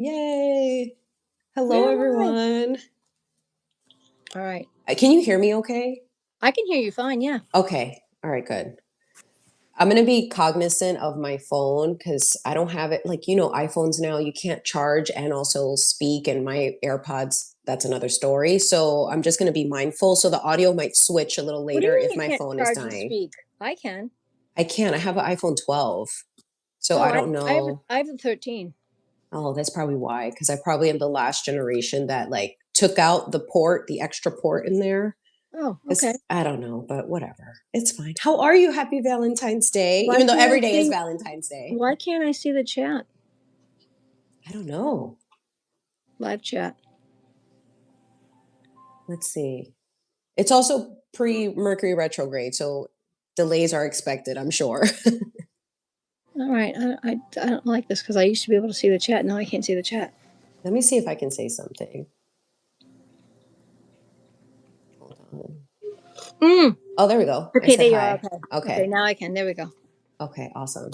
Yay. Hello, We're live. everyone. All right. Can you hear me okay? I can hear you fine. Yeah. Okay. All right, good. I'm going to be cognizant of my phone because I don't have it. Like, iPhones now, you can't charge and also speak, and my AirPods, that's another story. So I'm just going to be mindful. So the audio might switch a little What do you later mean if you my can't phone is charge and dying. speak? I can. I can't. I have an iPhone 12. So Oh, I I don't I have a, know. I have a 13. Oh, that's probably why. Because I probably am the last generation that like took out the extra port in there. Oh, okay. It's, I don't know, but whatever. It's fine. How are you? Happy Valentine's Day. Why Even though can't I every day is see? Valentine's Day. Why can't I see the chat? I don't know. Live chat. Let's see. It's also pre Mercury retrograde, so delays are expected, I'm sure. All right. I don't like this because I used to be able to see the chat. Now I can't see the chat. Let me see if I can say something. Hold on. Oh, there we go. I Okay, said there you are. hi. Okay. Okay, Okay. now I can. There we go. Okay, awesome.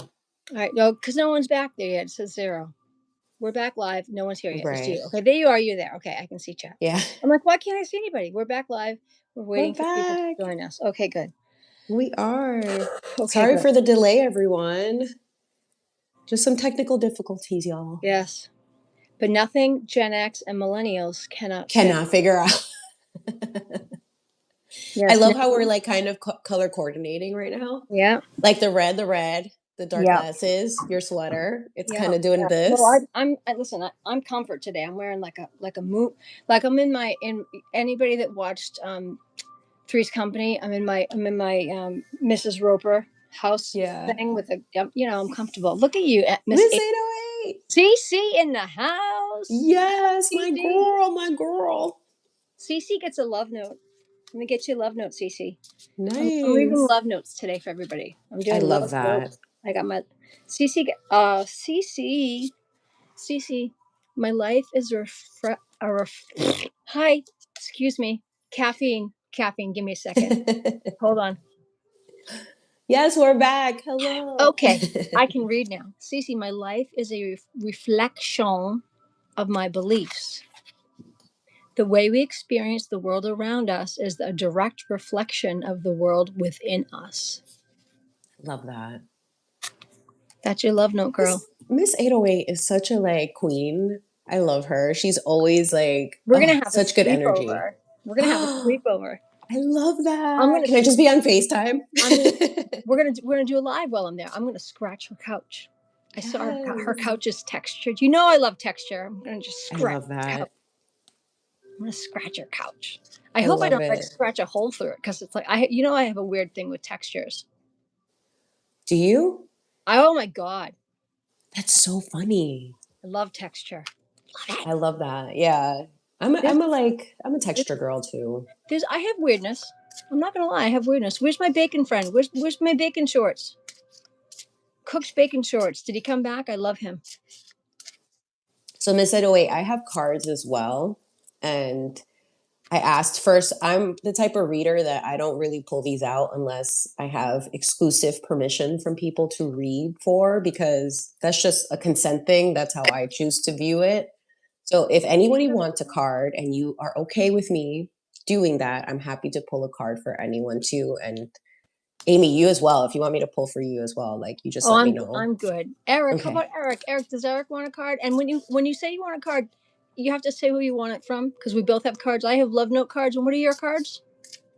All right. No, because no one's back there yet. It says 0. We're back live. No one's here yet. Just Right. you. Okay, there you are. You're there. Okay, I can see chat. Yeah. I'm like, why can't I see anybody? We're back live. We're We're waiting for people to back. join us. Okay, good. We are. Okay, Sorry good. for the delay, everyone. Just some technical difficulties, y'all. Yes. But nothing Gen X and millennials cannot fix. Cannot figure out. I Yes. love how we're like kind of color coordinating right now. Yeah. Like the dark Yeah. glasses, your sweater. It's Yeah. kind of doing Yeah. Well, this. listen. I'm comfort today. I'm wearing like a moot, like I'm in anybody that watched Three's Company. I'm in my Mrs. Roper house Yeah. thing with I'm comfortable. Look at you, Miss Miss 808. CC in the house. Yes, my CC. girl, my girl. CC gets a love note. Let me get you a love note, Cece. I'm leaving Nice. love notes today for everybody. I'm I doing love love that. notes. I got my Cece. My life is hi. Excuse me. Caffeine. Give me a second. Hold on. Yes, we're back. Hello. Okay, I can read now. Cece, my life is a reflection of my beliefs. The way we experience the world around us is a direct reflection of the world within us. Love that. That's your love note, girl. Miss 808 is such a like queen. I love her. She's always like, We're oh, gonna have a such good energy. sleepover. We're gonna have a I sleepover. love I'm that. gonna. Can I just be on FaceTime? I'm gonna. We're gonna do a live while I'm there. I'm gonna scratch her couch. I saw her Yes. couch is textured. You know I love texture. I'm gonna just I scratch love her couch. that. I'm gonna scratch her couch. I I hope I love don't like it. scratch a hole through it because it's like I have a weird thing with textures. Do you? Oh my god, That's so funny. I love texture. Love it. I love that. Yeah. There's, I'm a there's, texture girl too. I have weirdness. I'm not gonna lie, I have weirdness. Where's my bacon friend? Where's my bacon shorts? Cook's bacon shorts. Did he come back? I love him. So Miss 808, I have cards as well. And I asked first, I'm the type of reader that I don't really pull these out unless I have exclusive permission from people to read for, because that's just a consent thing. That's how I choose to view it. So if anybody wants a card and you are okay with me doing that, I'm happy to pull a card for anyone too. And Amy, you as well. If you want me to pull for you as well, like you just Oh, let me know. I'm good. Eric, how about Okay. Eric? Eric, does Eric want a card? And when you say you want a card, you have to say who you want it from because we both have cards. I have love note cards. And what are your cards?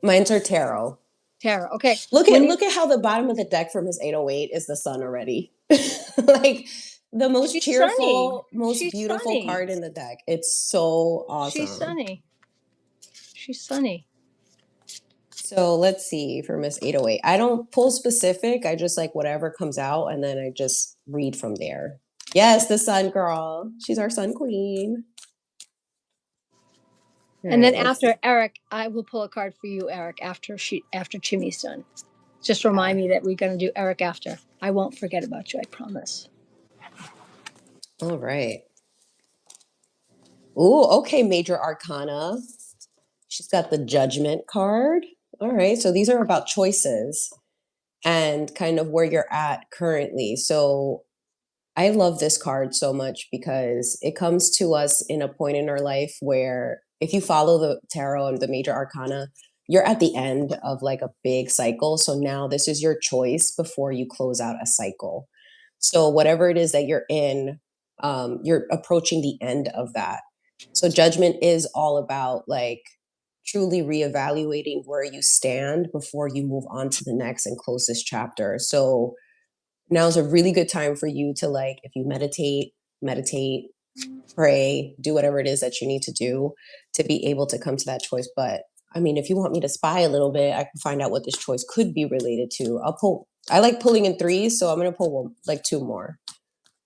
Mine's are tarot. Tara. Okay. Look When you look at how the bottom of the deck from his 808 is the sun already. Like the most she's sunny. cheerful, most She's beautiful sunny. card in the deck. It's so She's awesome. sunny. She's sunny. So let's see for Miss 808. I don't pull specific. I just like whatever comes out and then I just read from there. Yes, the sun girl. She's our sun queen. All And then right, let's after Eric, I will pull a card for you, Eric, after Chimmy's done. Just remind me that we're gonna do Eric after. I won't forget about you, I promise. all right. Ooh, okay, Major Arcana. She's got the Judgment card. All right, so these are about choices and kind of where you're at currently. So I love this card so much because it comes to us in a point in our life where if you follow the tarot and the major arcana, you're at the end of like a big cycle. So now this is your choice before you close out a cycle. So whatever it is that you're in, you're approaching the end of that. So judgment is all about like truly reevaluating where you stand before you move on to the next and close this chapter. So now's a really good time for you to like if you meditate, pray, do whatever it is that you need to do to be able to come to that choice. But I mean, if you want me to spy a little bit, I can find out what this choice could be related to. I like pulling in threes, so I'm gonna pull one, like two more.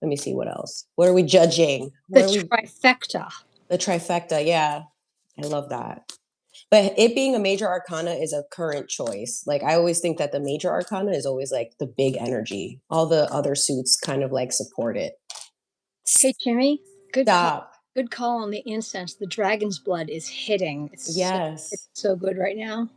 Let me see what else. What are we judging? The What are we trifecta. the trifecta, yeah. I love that. But it being a major arcana is a current choice. Like I always think that the major arcana is always like the big energy. All the other suits kind of like support it. Hey, Jimmy, good call. Stop. Good call on the incense. The dragon's blood is hitting. It's Yes. so good right now.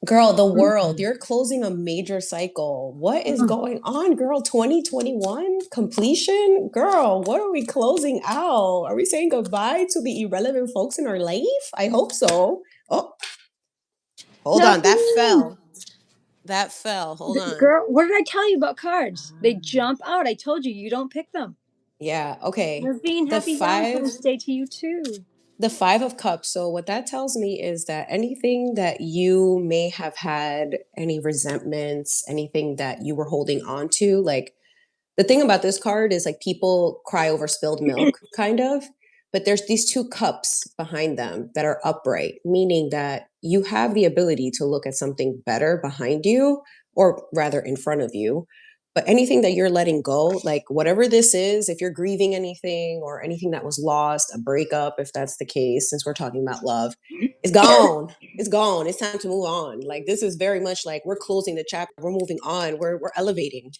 Girl, the world, you're closing a major cycle. What is going on, girl? 2021 completion? Girl, what are we closing out? Are we saying goodbye to the irrelevant folks in our life? I hope so. Oh, hold on. That fell. That fell. Hold on. Girl, what did I tell you about cards? They jump out. I told you, you don't pick them. Yeah, okay. Naveen, happy Valentine's Day to you too. The Five of Cups. So what that tells me is that anything that you may have had, any resentments, anything that you were holding on to, like the thing about this card is like people cry over spilled milk, kind of, but there's these two cups behind them that are upright, meaning that you have the ability to look at something better behind you, or rather in front of you. But anything that you're letting go, like whatever this is, if you're grieving anything or anything that was lost, a breakup, if that's the case, since we're talking about love, it's gone. It's gone. It's time to move on. Like this is very much like we're closing the chapter. We're moving on. We're elevating.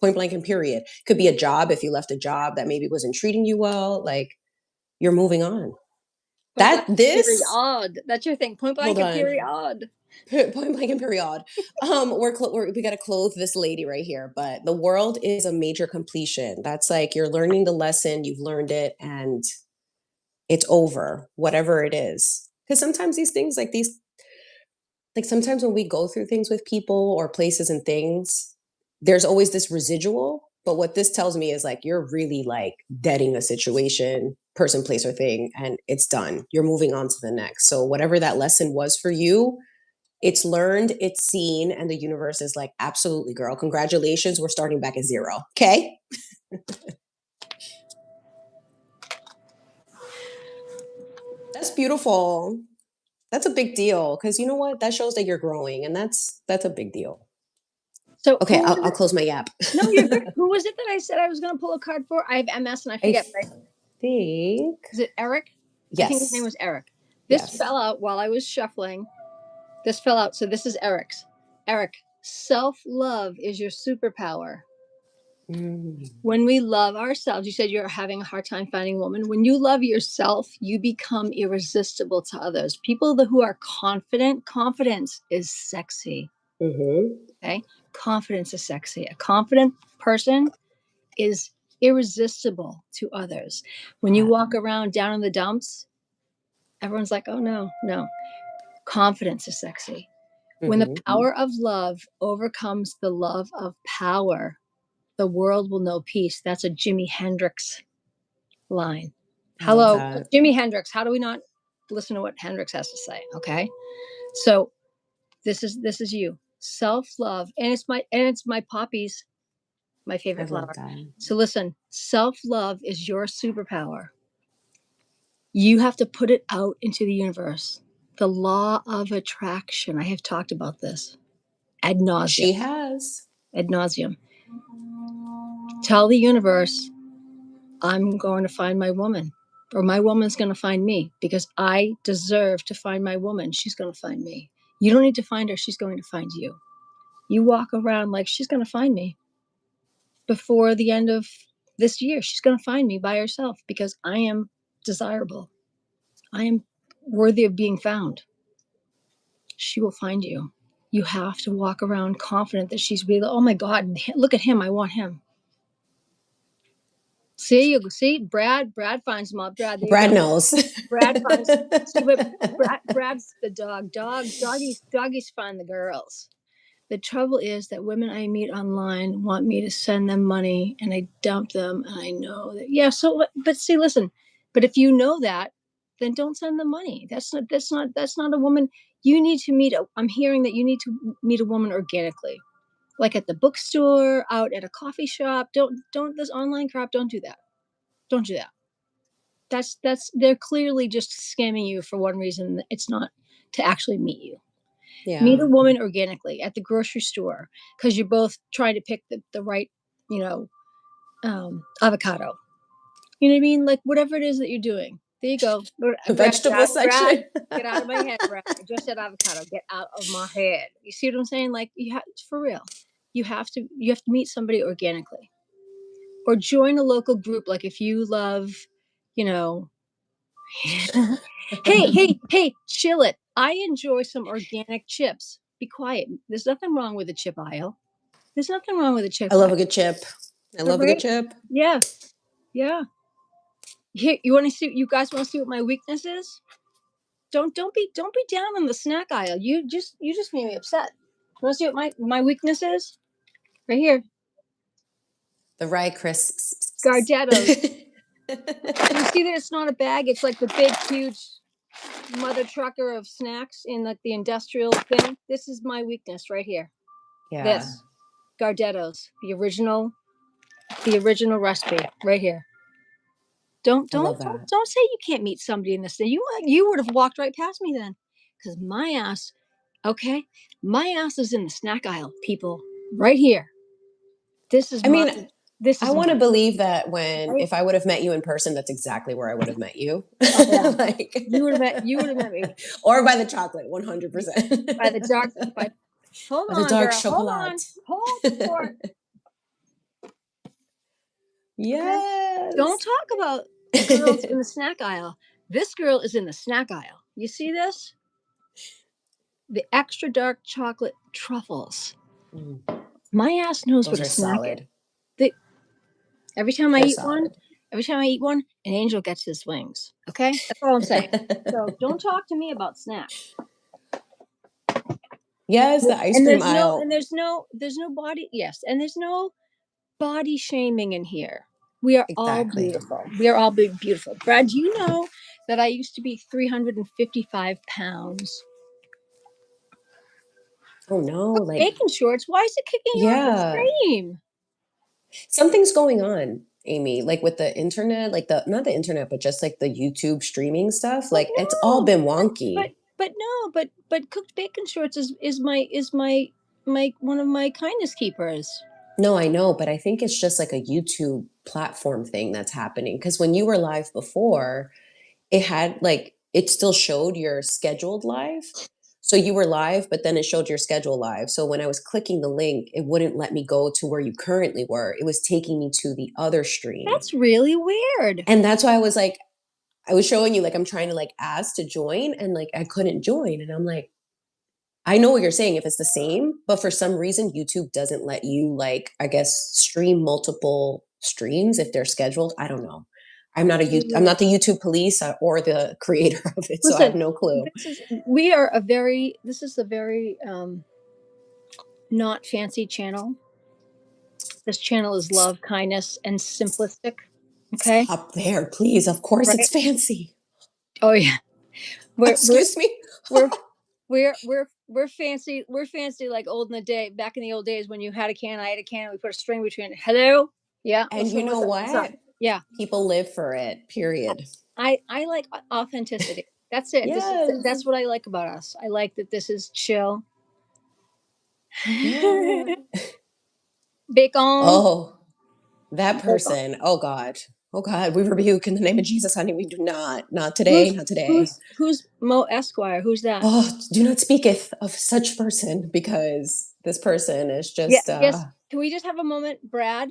Point blank and period. Could be a job if you left a job that maybe wasn't treating you well. Like you're moving on. Period. That's your thing. Point blank and period. Point blank and period. We got to clothe this lady right here. But the world is a major completion. That's like you're learning the lesson. You've learned it, and it's over. Whatever it is, because sometimes these things, like sometimes when we go through things with people or places and things, there's always this residual. But what this tells me is like you're really like deading a situation, person, place, or thing, and it's done. You're moving on to the next. So whatever that lesson was for you, it's learned, it's seen, and the universe is like, absolutely, girl. Congratulations. We're starting back at zero. Okay. That's beautiful. That's a big deal. Because you know what? That shows that you're growing, and that's a big deal. So okay, I'll close my app. No, you're good. Who was it that I said I was going to pull a card for? I have MS and I forget. I think. Is it Eric? Yes. I think his name was Eric. This fell out while I was shuffling. This fell out. So this is Eric's. Eric, self-love is your superpower. When we love ourselves, you said you're having a hard time finding a woman. When you love yourself, you become irresistible to others. People who are confident, confidence is sexy. Okay? Confidence is sexy. A confident person is irresistible to others. When you walk around down in the dumps, everyone's like, oh, no. Confidence is sexy. When the power of love overcomes the love of power, the world will know peace. That's a Jimi Hendrix line. Hello, Jimi Hendrix. How do we not listen to what Hendrix has to say? Okay. So this is you. Self-love. And it's my poppies, my favorite flower. So listen, self-love is your superpower. You have to put it out into the universe. The law of attraction. I have talked about this ad nauseum. She has. Ad nauseum. Tell the universe, I'm going to find my woman, or my woman's going to find me, because I deserve to find my woman. She's going to find me. You don't need to find her. She's going to find you. You walk around like she's going to find me. Before the end of this year, she's going to find me by herself, because I am desirable. I am worthy of being found. She will find you. You have to walk around confident that she's really, oh my God, look at him. I want him. See, Brad finds them all. Brad, there you Brad go. knows. Brad finds, see, but Brad's the doggies find the girls. The trouble is that women I meet online want me to send them money, and I dump them, and I know that, yeah. So, but see, listen, but if you know that, then don't send them money. That's not a woman. You need to meet. I'm hearing that you need to meet a woman organically, like at the bookstore, out at a coffee shop. Don't this online crap. Don't do that. Don't do that. That's they're clearly just scamming you for one reason. It's not to actually meet you. Meet Yeah. a woman organically at the grocery store because you're both trying to pick the right, you know, avocado. You know what I mean? Like whatever it is that you're doing. There you go. Vegetable section. Get out of my head, Brad. I just said avocado. Get out of my head. You see what I'm saying? Like you have, for real. You have to meet somebody organically, or join a local group. Like if you love, you know, hey, chill it. I enjoy some organic chips. Be quiet. There's nothing wrong with the chip aisle. There's nothing wrong with a chip I love aisle. a good chip. I love a Right? good chip. Yeah. Yeah. Here, you want to see? You guys want to see what my weakness is? Don't be down on the snack aisle. You just made me upset. You want to see what my weakness is? Right here, The rye crisps. Gardettos. You see that it's not a bag? It's like the big, huge mother trucker of snacks in like the industrial thing. This is my weakness right here. Yeah. This Gardettos, the original recipe right here. Don't say you can't meet somebody in this thing. You would have walked right past me then, because my ass is in the snack aisle, people, right here. This is I want to believe that if I would have met you in person, that's exactly where I would have met you. Oh, yeah. Like, you would have met me. Or by the chocolate, 100%. By the dark. Hold on, dark girl. chocolate. Hold on. Yes. Okay? Don't talk about girls in the snack aisle. This girl is in the snack aisle. You see this? The extra dark chocolate truffles. Mm. My ass knows Those what a snack solid. is. Every time I eat one, an angel gets his wings. Okay? That's all I'm saying. So don't talk to me about snacks. Yes, the ice cream aisle. There's no body. Yes, and there's no body shaming in here. We are all beautiful. We are all beautiful. Brad, do you know that I used to be 355 pounds? Oh no! Like bacon shorts. Why is it kicking you off the stream? Something's going on, Amy. Like with the internet, like not the internet, but just like the YouTube streaming stuff. Like it's all been wonky. But cooked bacon shorts is my one of my kindness keepers. No, I know, but I think it's just like a YouTube platform thing that's happening. Because when you were live before, it still showed your scheduled live. So you were live, but then it showed your schedule live. So when I was clicking the link, it wouldn't let me go to where you currently were. It was taking me to the other stream. That's really weird. And that's why I was like, I was showing you, like, I'm trying to like ask to join and like I couldn't join. And I'm like, I know what you're saying if it's the same, but for some reason, YouTube doesn't let you, like, I guess, stream multiple streams if they're scheduled. I don't know. I'm not the YouTube police or the creator of it, so I have no clue. This is a very not fancy channel. This channel is love, kindness, and simplistic. Okay. Stop there, please. Of course, it's fancy. Oh yeah. Excuse me. We're fancy. We're fancy like back in the old days when you had a can, I had a can, and we put a string between it. Hello. Yeah. And you know what? Yeah. People live for it. Period. I like authenticity. That's it. Yes. That's what I like about us. I like that this is chill. Yeah. Bacon. Oh, that person. Oh God. Oh God. We rebuke in the name of Jesus, honey. We do not. Not today. Not today. Who's Mo Esquire? Who's that? Oh, do not speaketh of such person, because this person is just. Yes. Can we just have a moment, Brad?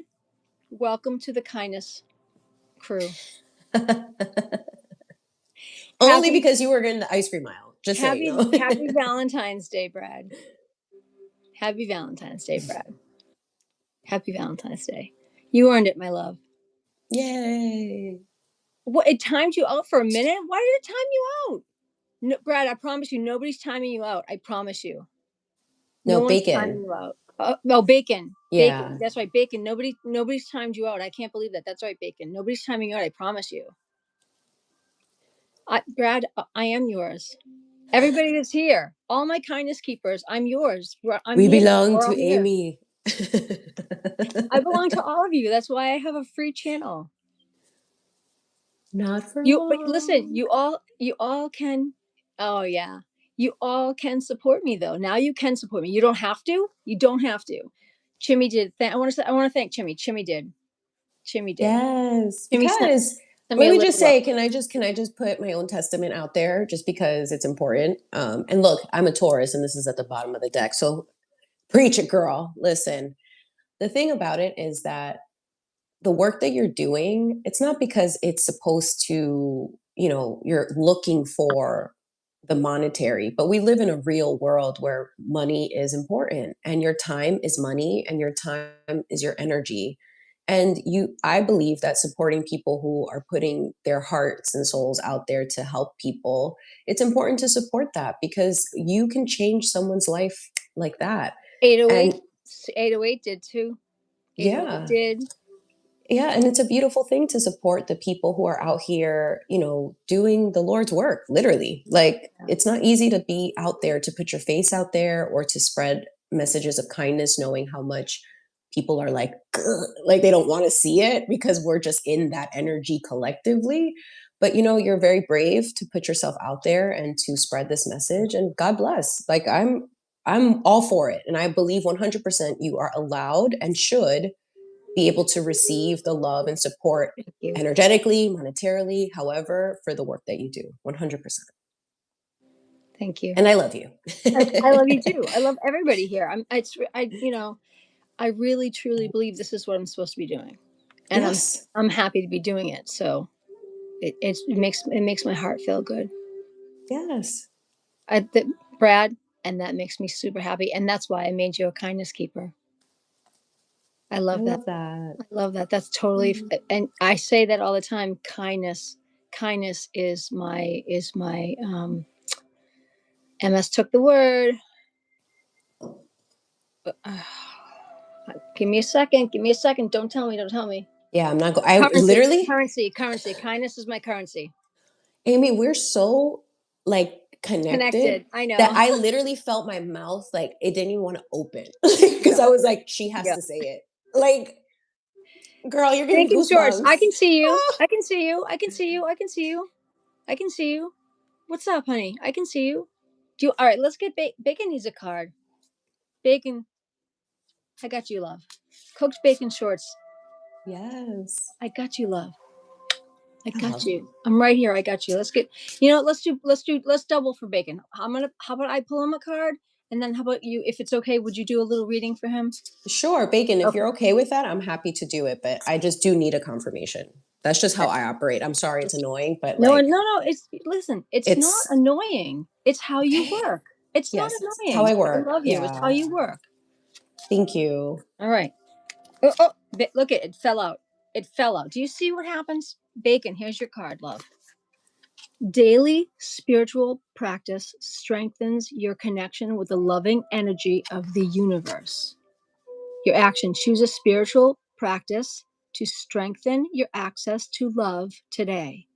Welcome to the kindness crew. Only because you were in the ice cream aisle. Just happy saying. Valentine's Day, Brad. Happy Valentine's Day, Brad. Happy Valentine's Day. You earned it, my love. Yay. What, it timed you out for a minute? Why did it time you out? No, Brad, I promise you, nobody's timing you out. I promise you. No No, one's timing bacon. you out. No, bacon. Bacon. Yeah. That's right, bacon. Nobody's timed you out. I can't believe that. That's right, bacon. Nobody's timing you out. I promise you. Brad, I am yours. Everybody that's here, all my kindness keepers, I'm yours. I'm We here. belong We're to all here. Amy. I belong to all of you. That's why I have a free channel. Not for But listen, long. you all can. Oh yeah, you all can support me though. Now you can support me. You don't have to. You don't have to. Chimmy did. I want to thank Chimmy. Chimmy did. Chimmy did. Yes, Chimmy because sent me let a me just little love. say, can I just put my own testament out there just because it's important? And look, I'm a Taurus and this is at the bottom of the deck. So preach it, girl. Listen, the thing about it is that the work that you're doing, it's not because it's supposed to, you're looking for the monetary, but we live in a real world where money is important and your time is money and your time is your energy. And I believe that supporting people who are putting their hearts and souls out there to help people, it's important to support that because you can change someone's life like that. 808, And 808 did too. 808 yeah, did. yeah, and it's a beautiful thing to support the people who are out here, doing the Lord's work, literally. Like, it's not easy to be out there, to put your face out there or to spread messages of kindness, knowing how much people are like, "Ugh," like they don't want to see it because we're just in that energy collectively. But you're very brave to put yourself out there and to spread this message, and God bless. Like I'm all for it, and I believe 100% you are allowed and should be able to receive the love and support Thank you. energetically, monetarily, however, for the work that you do. 100%. Thank you. And I love you. I love you too. I love everybody here. I really truly believe this is what I'm supposed to be doing, and Yes. I'm happy to be doing it. So it makes my heart feel good. Yes. Brad, and that makes me super happy, and that's why I made you a kindness keeper. I I love that. love that. I love that. That's totally, and I say that all the time. Kindness is my. MS took the word. Give me a second. Give me a second. Don't tell me. Don't tell me. Yeah, I'm not going. I Currency. literally, Currency. Currency. Kindness is my currency. Amy, we're so like connected Connected. I that know. I literally felt my mouth like it didn't even want to open because I Yeah. was like, she has Yeah. to say it. Like, girl, you're giving Bacon shorts. goosebumps. I can see you. Ah. I can see you. I can see you. I can see you. I can see you. What's up, honey? I can see you. All right, let's get bacon needs a card. Bacon. I got you, love. Cooked bacon shorts. Yes. I got you, love. I I got love you. I'm right here. I got you. Let's double for bacon. How about I pull him a card? And then how about you, if it's okay, would you do a little reading for him? Sure, bacon, if Okay. you're okay with that, I'm happy to do it, but I just do need a confirmation. That's just how I operate. I'm sorry it's annoying, but No, like no, it's listen, it's not it's annoying. It's how you okay. work. It's not Yes, it's how annoying. I I work. love you. It's how Yeah. you work. Thank you. All right. Look it fell out. It fell out. Do you see what happens? Bacon, here's your card, love. Daily spiritual practice strengthens your connection with the loving energy of the universe. Your action: choose a spiritual practice to strengthen your access to love today,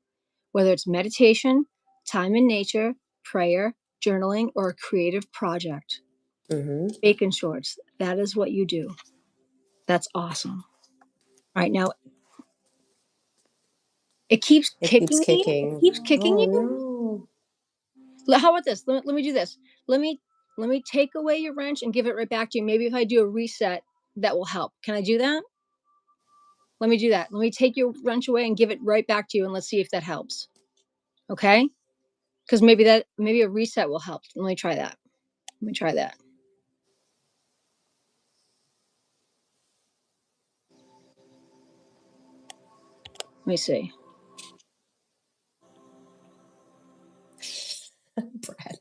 whether it's meditation, time in nature, prayer, journaling, or a creative project. Hmm. Bacon shorts, that is what you do. That's awesome. All right, now it keeps It keeps kicking me. It kicking. keeps kicking Oh you. no. How about this? Let me do this. Let me let me take away your wrench and give it right back to you. Maybe if I do a reset, that will help. Can I do that? Let me do that. Let me take your wrench away and give it right back to you, and let's see if that helps. Okay? Because maybe a reset will help. Let me try that. Let me try that. Let me see. Brad.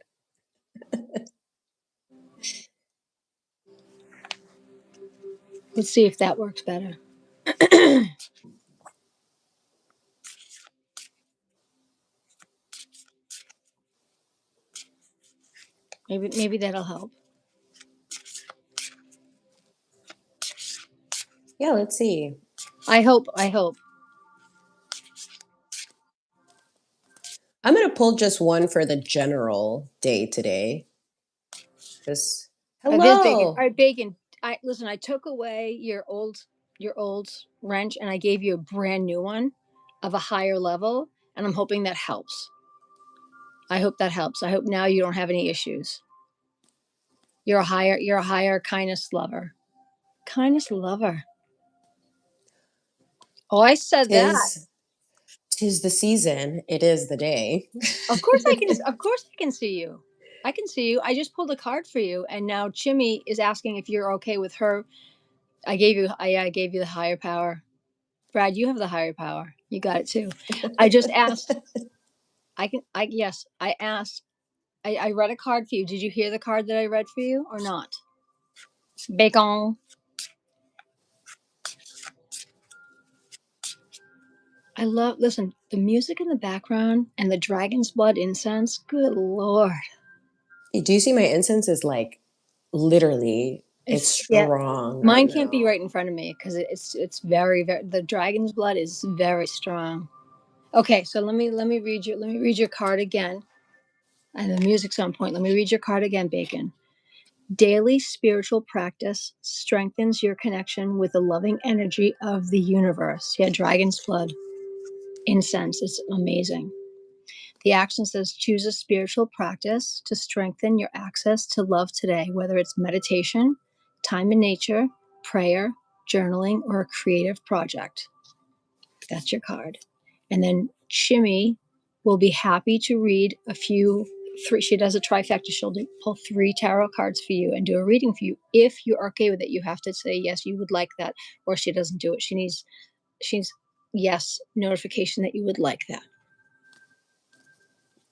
Let's see if that works better. Maybe that'll help. Yeah, let's see. I hope. I'm gonna pull just one for the general day today. Just Of his bacon. All hello. right, bacon. Listen. I took away your old wrench, and I gave you a brand new one of a higher level, and I'm hoping that helps. I hope that helps. I hope now you don't have any issues. You're a higher kindness lover. Kindness lover. Oh, I said that. Tis the season. It is the day. Of course I can. Of course I can see you. I can see you. I just pulled a card for you, and now Chimmy is asking if you're okay with her. I gave you. I gave you the higher power. Brad, you have the higher power. You got it too. I just asked. I can. I yes. I asked. I read a card for you. Did you hear the card that I read for you or not? Bacon. I love. Listen, the music in the background and the dragon's blood incense. Good lord. Do you see my incense is like literally it's Yeah. strong right Mine can't be now. right in front of me because it's very the dragon's blood is very strong. Okay, so let me read your card again. And the music's on point. Let me read your card again, Bacon. Daily spiritual practice strengthens your connection with the loving energy of the universe. Yeah, dragon's blood incense. It's amazing. The action says choose a spiritual practice to strengthen your access to love today, whether it's meditation, time in nature, prayer, journaling, or a creative project. That's your card. And then Chimmy will be happy to read three. She does a trifecta. She'll pull 3 tarot cards for you and do a reading for you. If you're okay with it, you have to say yes, you would like that, or she doesn't do it. She's yes notification that you would like that.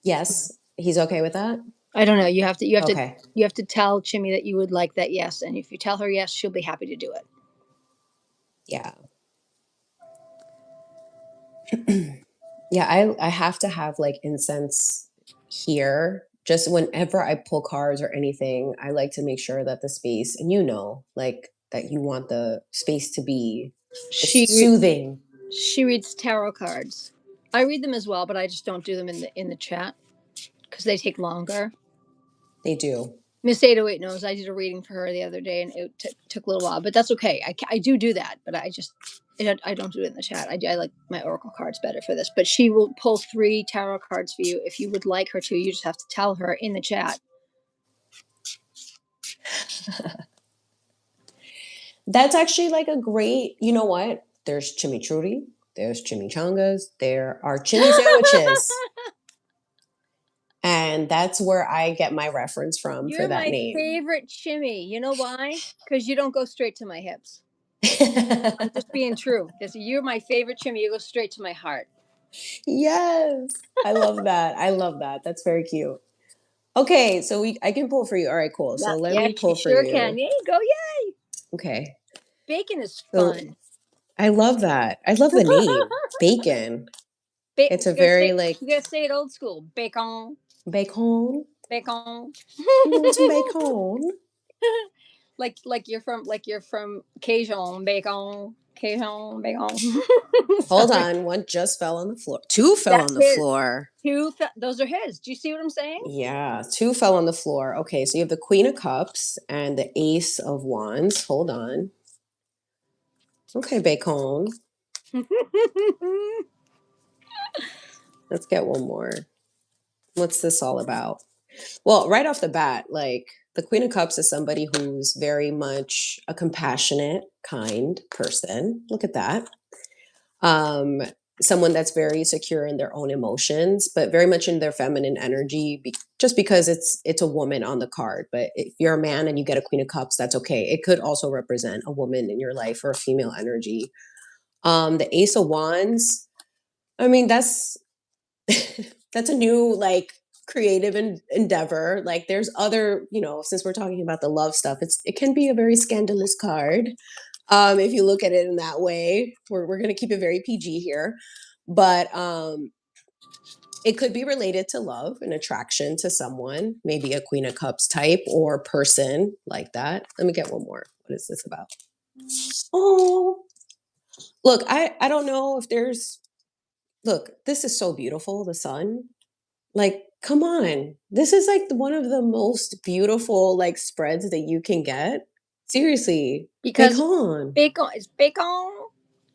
Yes, he's okay with that. I don't know. You have Okay. to tell Chimmy that you would like that yes, and if you tell her yes, she'll be happy to do it. Yeah. Yeah, I have to have like incense here. Just whenever I pull cards or anything, I like to make sure that the space, and like that you want the space to be She it's soothing. she reads tarot cards. I read them as well, but I just don't do them in the chat because they take longer. They do. Miss 808 knows I did a reading for her the other day, and it took a little while, but that's okay. I do that, but I don't do it in the chat. I like my oracle cards better for this. But she will pull 3 tarot cards for you if you would like her to. You just have to tell her in the chat. That's actually like a great, you know what? There's chimichurri, there's chimichangas, there are chili sandwiches. And that's where I get my reference from for You're that my name. favorite Chimmy. You know why? Because you don't go straight to my hips. I'm just being true. Because you're my favorite Chimmy. You go straight to my heart. Yes. I love that. I love that. That's very cute. Okay, so I can pull for you. All right, cool. So let me Yeah, pull you for sure you. can. There you go. Yay! Okay. Bacon is So fun. I love that. I love the name. Bacon. It's a very like you gotta say it old school. Bacon. bacon. Bacon. You want some bacon? like you're from Cajun. Bacon. Cajun. Bacon. Hold on. One just fell on the floor. Two fell That's on the his. floor. Those are his. Do you see what I'm saying? Yeah, two fell on the floor. Okay, so you have the Queen of Cups and the Ace of Wands. Hold on. Okay, bacon. Let's get one more. What's this all about? Well, right off the bat, like the Queen of Cups is somebody who's very much a compassionate, kind person. Look at that. Um, Someone that's very secure in their own emotions, but very much in their feminine energy, just because it's a woman on the card. But if you're a man and you get a Queen of Cups, that's okay. It could also represent a woman in your life or a female energy. The Ace of Wands, I mean, that's that's a new like creative endeavor. Like there's other, since we're talking about the love stuff, it can be a very scandalous card. If you look at it in that way, we're gonna keep it very PG here. But It could be related to love and attraction to someone, maybe a Queen of Cups type or person like that. Let me get one more. What is this about? Oh, look, I don't know if there's look, this is so beautiful, the sun. Like, come on. This is like one of the most beautiful like spreads that you can get. Seriously. because Bacon. bacon is bacon.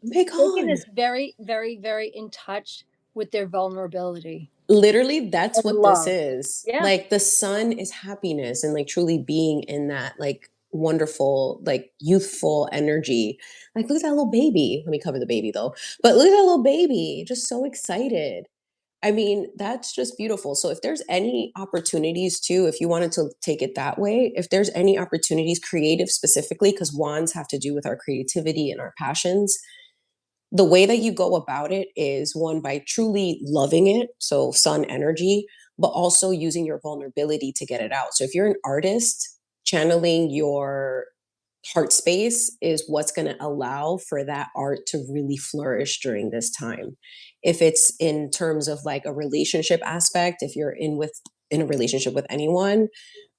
Bacon Bacon. is very, very, very in touch with their vulnerability Literally, that's and what this love. is. Yeah, Like the sun is happiness and like truly being in that like wonderful, like youthful energy. Like, look at that little baby. Let me cover the baby though. But look at that little baby, just so excited. I mean, that's just beautiful. So if there's any opportunities too, if you wanted to take it that way, if there's any opportunities, creative specifically, because wands have to do with our creativity and our passions, the way that you go about it is one by truly loving it, so sun energy, but also using your vulnerability to get it out. So if you're an artist, channeling your heart space is what's going to allow for that art to really flourish during this time. If it's in terms of like a relationship aspect, if you're in a relationship with anyone,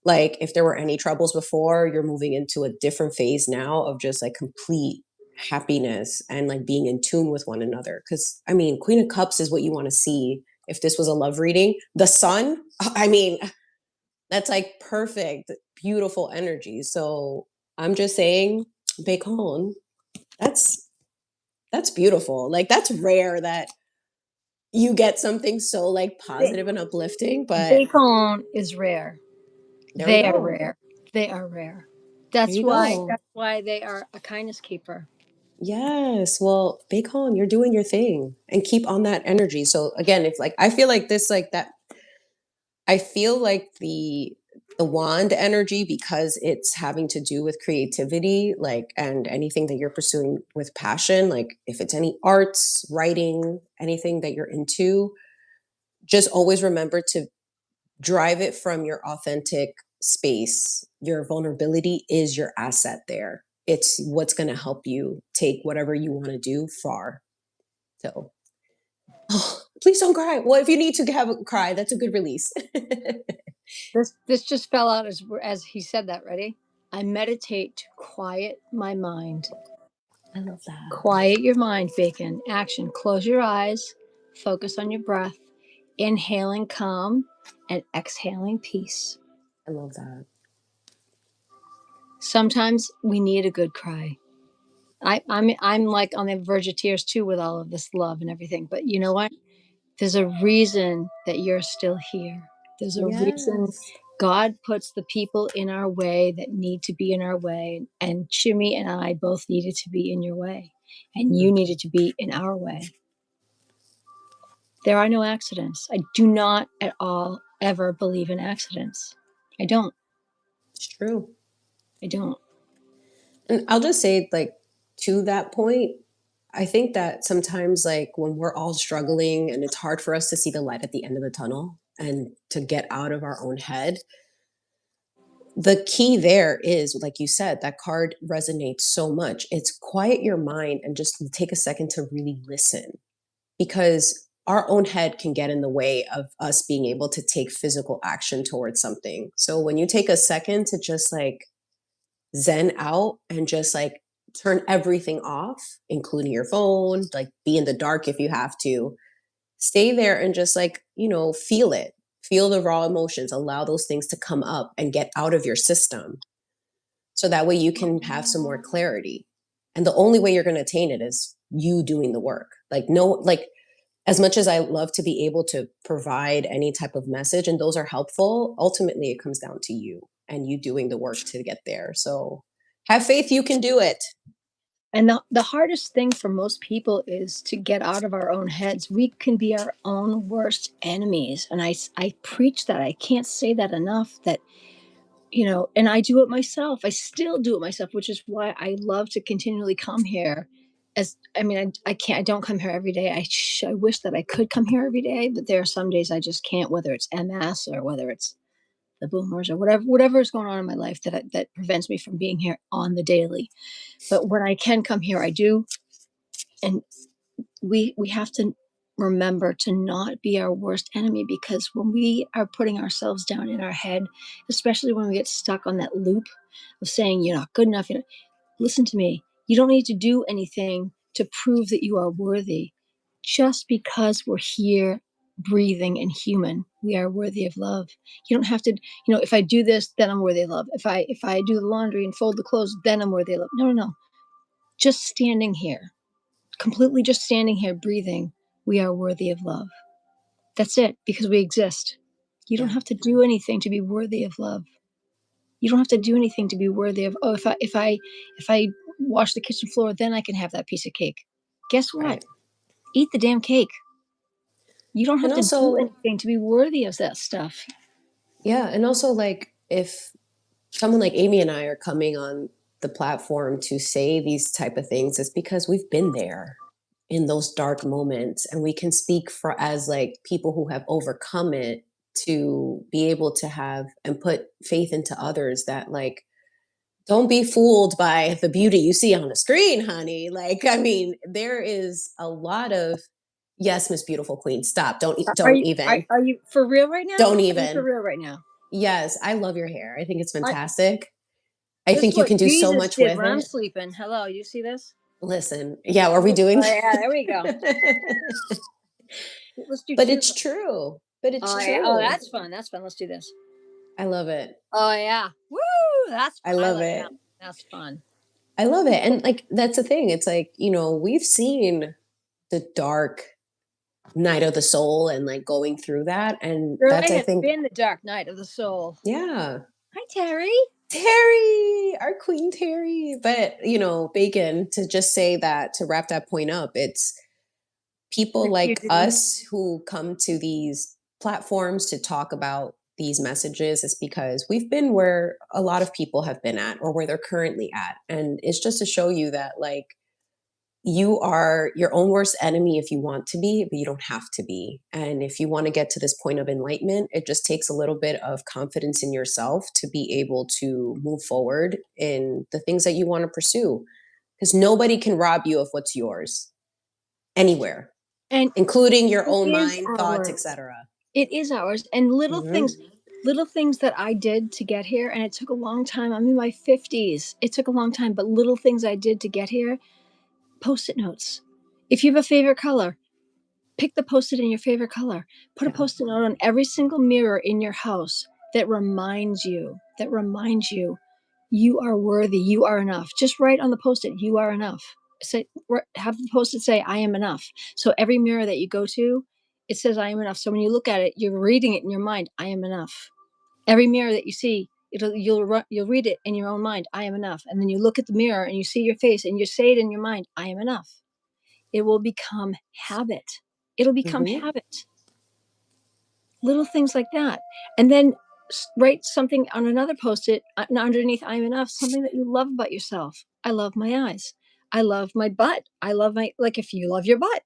like if there were any troubles before, you're moving into a different phase now of just like complete happiness and like being in tune with one another. Because I mean, Queen of Cups is what you want to see if this was a love reading. The sun, I mean, that's like perfect, beautiful energy. So I'm just saying, bacon, that's that's beautiful. Like that's rare that you get something so like Ba- positive and uplifting, but bacon is rare. there we They are go. rare. They are rare. There That's you why. go. That's why they are a kindness keeper. Yes. Well, bacon, you're doing your thing and keep on that energy. So again, if like I feel like this like that I feel like the wand energy because it's having to do with creativity like and anything that you're pursuing with passion, like if it's any arts, writing, anything that you're into, just always remember to drive it from your authentic space. Your vulnerability is your asset there. It's what's going to help you take whatever you want to do far. So, oh, please don't cry. Well, if you need to have a cry, that's a good release. This just fell out as he said that. Ready? I meditate to quiet my mind. I love that. Quiet your mind, Bacon. Action. Close your eyes. Focus on your breath. Inhaling calm and exhaling peace. I love that. Sometimes we need a good cry. I'm like on the verge of tears too with all of this love and everything. But you know what? There's a reason that you're still here. There's a reason Yes. God puts the people in our way that need to be in our way. And Shimmy and I both needed to be in your way. And you needed to be in our way. There are no accidents. I do not at all ever believe in accidents. I don't. It's true. I don't. And I'll just say, like, to that point, I think that sometimes, like, when we're all struggling and it's hard for us to see the light at the end of the tunnel and to get out of our own head, the key there is, like you said, that card resonates so much. It's quiet your mind and just take a second to really listen because our own head can get in the way of us being able to take physical action towards something. So when you take a second to just like zen out and just like turn everything off, including your phone, like be in the dark if you have to, stay there and just like, feel it, feel the raw emotions, allow those things to come up and get out of your system. So that way you can have some more clarity. And the only way you're going to attain it is you doing the work. Like, no, like, as much as I love to be able to provide any type of message and those are helpful, ultimately it comes down to you and you doing the work to get there. So have faith you can do it. And the hardest thing for most people is to get out of our own heads. We can be our own worst enemies. And I preach that. I can't say that enough that, and I do it myself. I still do it myself, which is why I love to continually come here. I can't, I don't come here every day. I wish that I could come here every day, but there are some days I just can't, whether it's MS or whether it's the boomers or whatever is going on in my life that prevents me from being here on the daily. But when I can come here, I do. And we have to. remember to not be our worst enemy, because when we are putting ourselves down in our head, especially when we get stuck on that loop of saying you're not good enough, listen to me. You don't need to do anything to prove that you are worthy. Just because we're here breathing and human, we are worthy of love. You don't have to, if I do this, then I'm worthy of love. If I do the laundry and fold the clothes, then I'm worthy of love. No, no, no. Just standing here, completely just standing here breathing, we are worthy of love. That's it, because we exist. You don't Yeah. have to do anything to be worthy of love. You don't have to do anything to be worthy of, oh, if I wash the kitchen floor, then I can have that piece of cake. Guess what? Right. Eat the damn cake. You don't have And to do also, anything to be worthy of that stuff. yeah, and also like if someone like Amy and I are coming on the platform to say these type of things, it's because we've been there in those dark moments, and we can speak for as like people who have overcome it, to be able to have and put faith into others that like, don't be fooled by the beauty you see on the screen, honey. Like, I mean, there is a lot of, yes, Miss Beautiful Queen, stop. Are Don't you even. are you for real right now? Don't Are you for even. real right now? Yes, I love your hair. I think it's I, fantastic. I this is think you what can do so Jesus much did with when I'm it. sleeping. Hello, you see this? Listen, yeah, are we doing? Oh yeah, there we go. Let's do But two. it's true. But it's Oh yeah. Oh, true. that's fun. That's fun. Let's do this. I love it. Oh yeah. Woo! That's I fun. I love like that. it. That's fun. I love it. And like, that's the thing. It's like, we've seen the dark night of the soul and like going through that. And Girl, I that's, I have think, been the dark night of the soul. yeah. Hi, Terry. Terry, our Queen Terry. But, Bacon, to just say that, to wrap that point up, it's people like Refugees. us who come to these platforms to talk about these messages is because we've been where a lot of people have been at or where they're currently at. And it's just to show you that, like, you are your own worst enemy if you want to be, but you don't have to be. And if you want to get to this point of enlightenment, it just takes a little bit of confidence in yourself to be able to move forward in the things that you want to pursue. Because nobody can rob you of what's yours anywhere, And including your it own is mind, thoughts, ours. etc. It is ours. And Hmm. little things that I did to get here, and it took a long time. I'm in my 50s. It took a long time, but little things I did to get here. Post-it notes. If you have a favorite color, pick the post-it in your favorite color. Put a Yeah. post-it note on every single mirror in your house that reminds you you are worthy, you are enough. Just write on the post-it, you are enough. Say, have the post-it say, I am enough. So every mirror that you go to, it says, I am enough. So when you look at it, you're reading it in your mind, I am enough. Every mirror that you see, you'll read it in your own mind, I am enough. And then you look at the mirror and you see your face and you say it in your mind, I am enough. It will become habit. It'll become Hmm. habit. Little things like that. And then write something on another post-it underneath I'm enough, something that you love about yourself. I love my eyes. I love my butt. I love my, like, if you love your butt,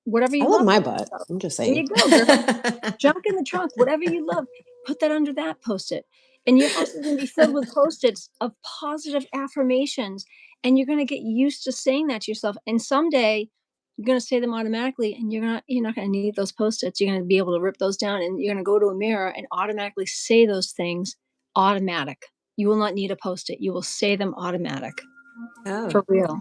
whatever I you love love my about butt. yourself. I'm just There saying. you go, girl. Junk in the trunk, whatever you love, put that under that post-it. And your house is going to be filled with post-its of positive affirmations. And you're going to get used to saying that to yourself. And someday you're going to say them automatically, and you're not going to need those post-its. You're going to be able to rip those down, and you're going to go to a mirror and automatically say those things. Automatic. You will not need a post-it. You will say them automatic. Yeah. For real.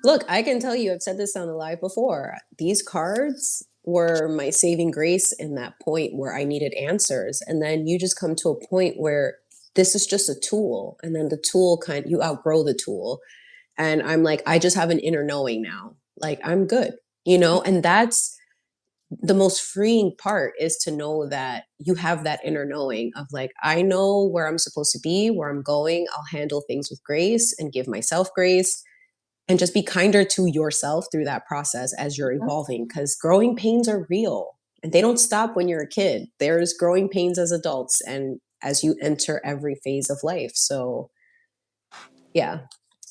Look, I can tell you, I've said this on the live before. These cards were my saving grace in that point where I needed answers. And then you just come to a point where this is just a tool. And then the tool you outgrow the tool. And I'm like, I just have an inner knowing now. Like, I'm good, and that's the most freeing part, is to know that you have that inner knowing of like, I know where I'm supposed to be, where I'm going. I'll handle things with grace and give myself grace, and just be kinder to yourself through that process as you're evolving, because growing pains are real and they don't stop when you're a kid. There's growing pains as adults and as you enter every phase of life. So yeah,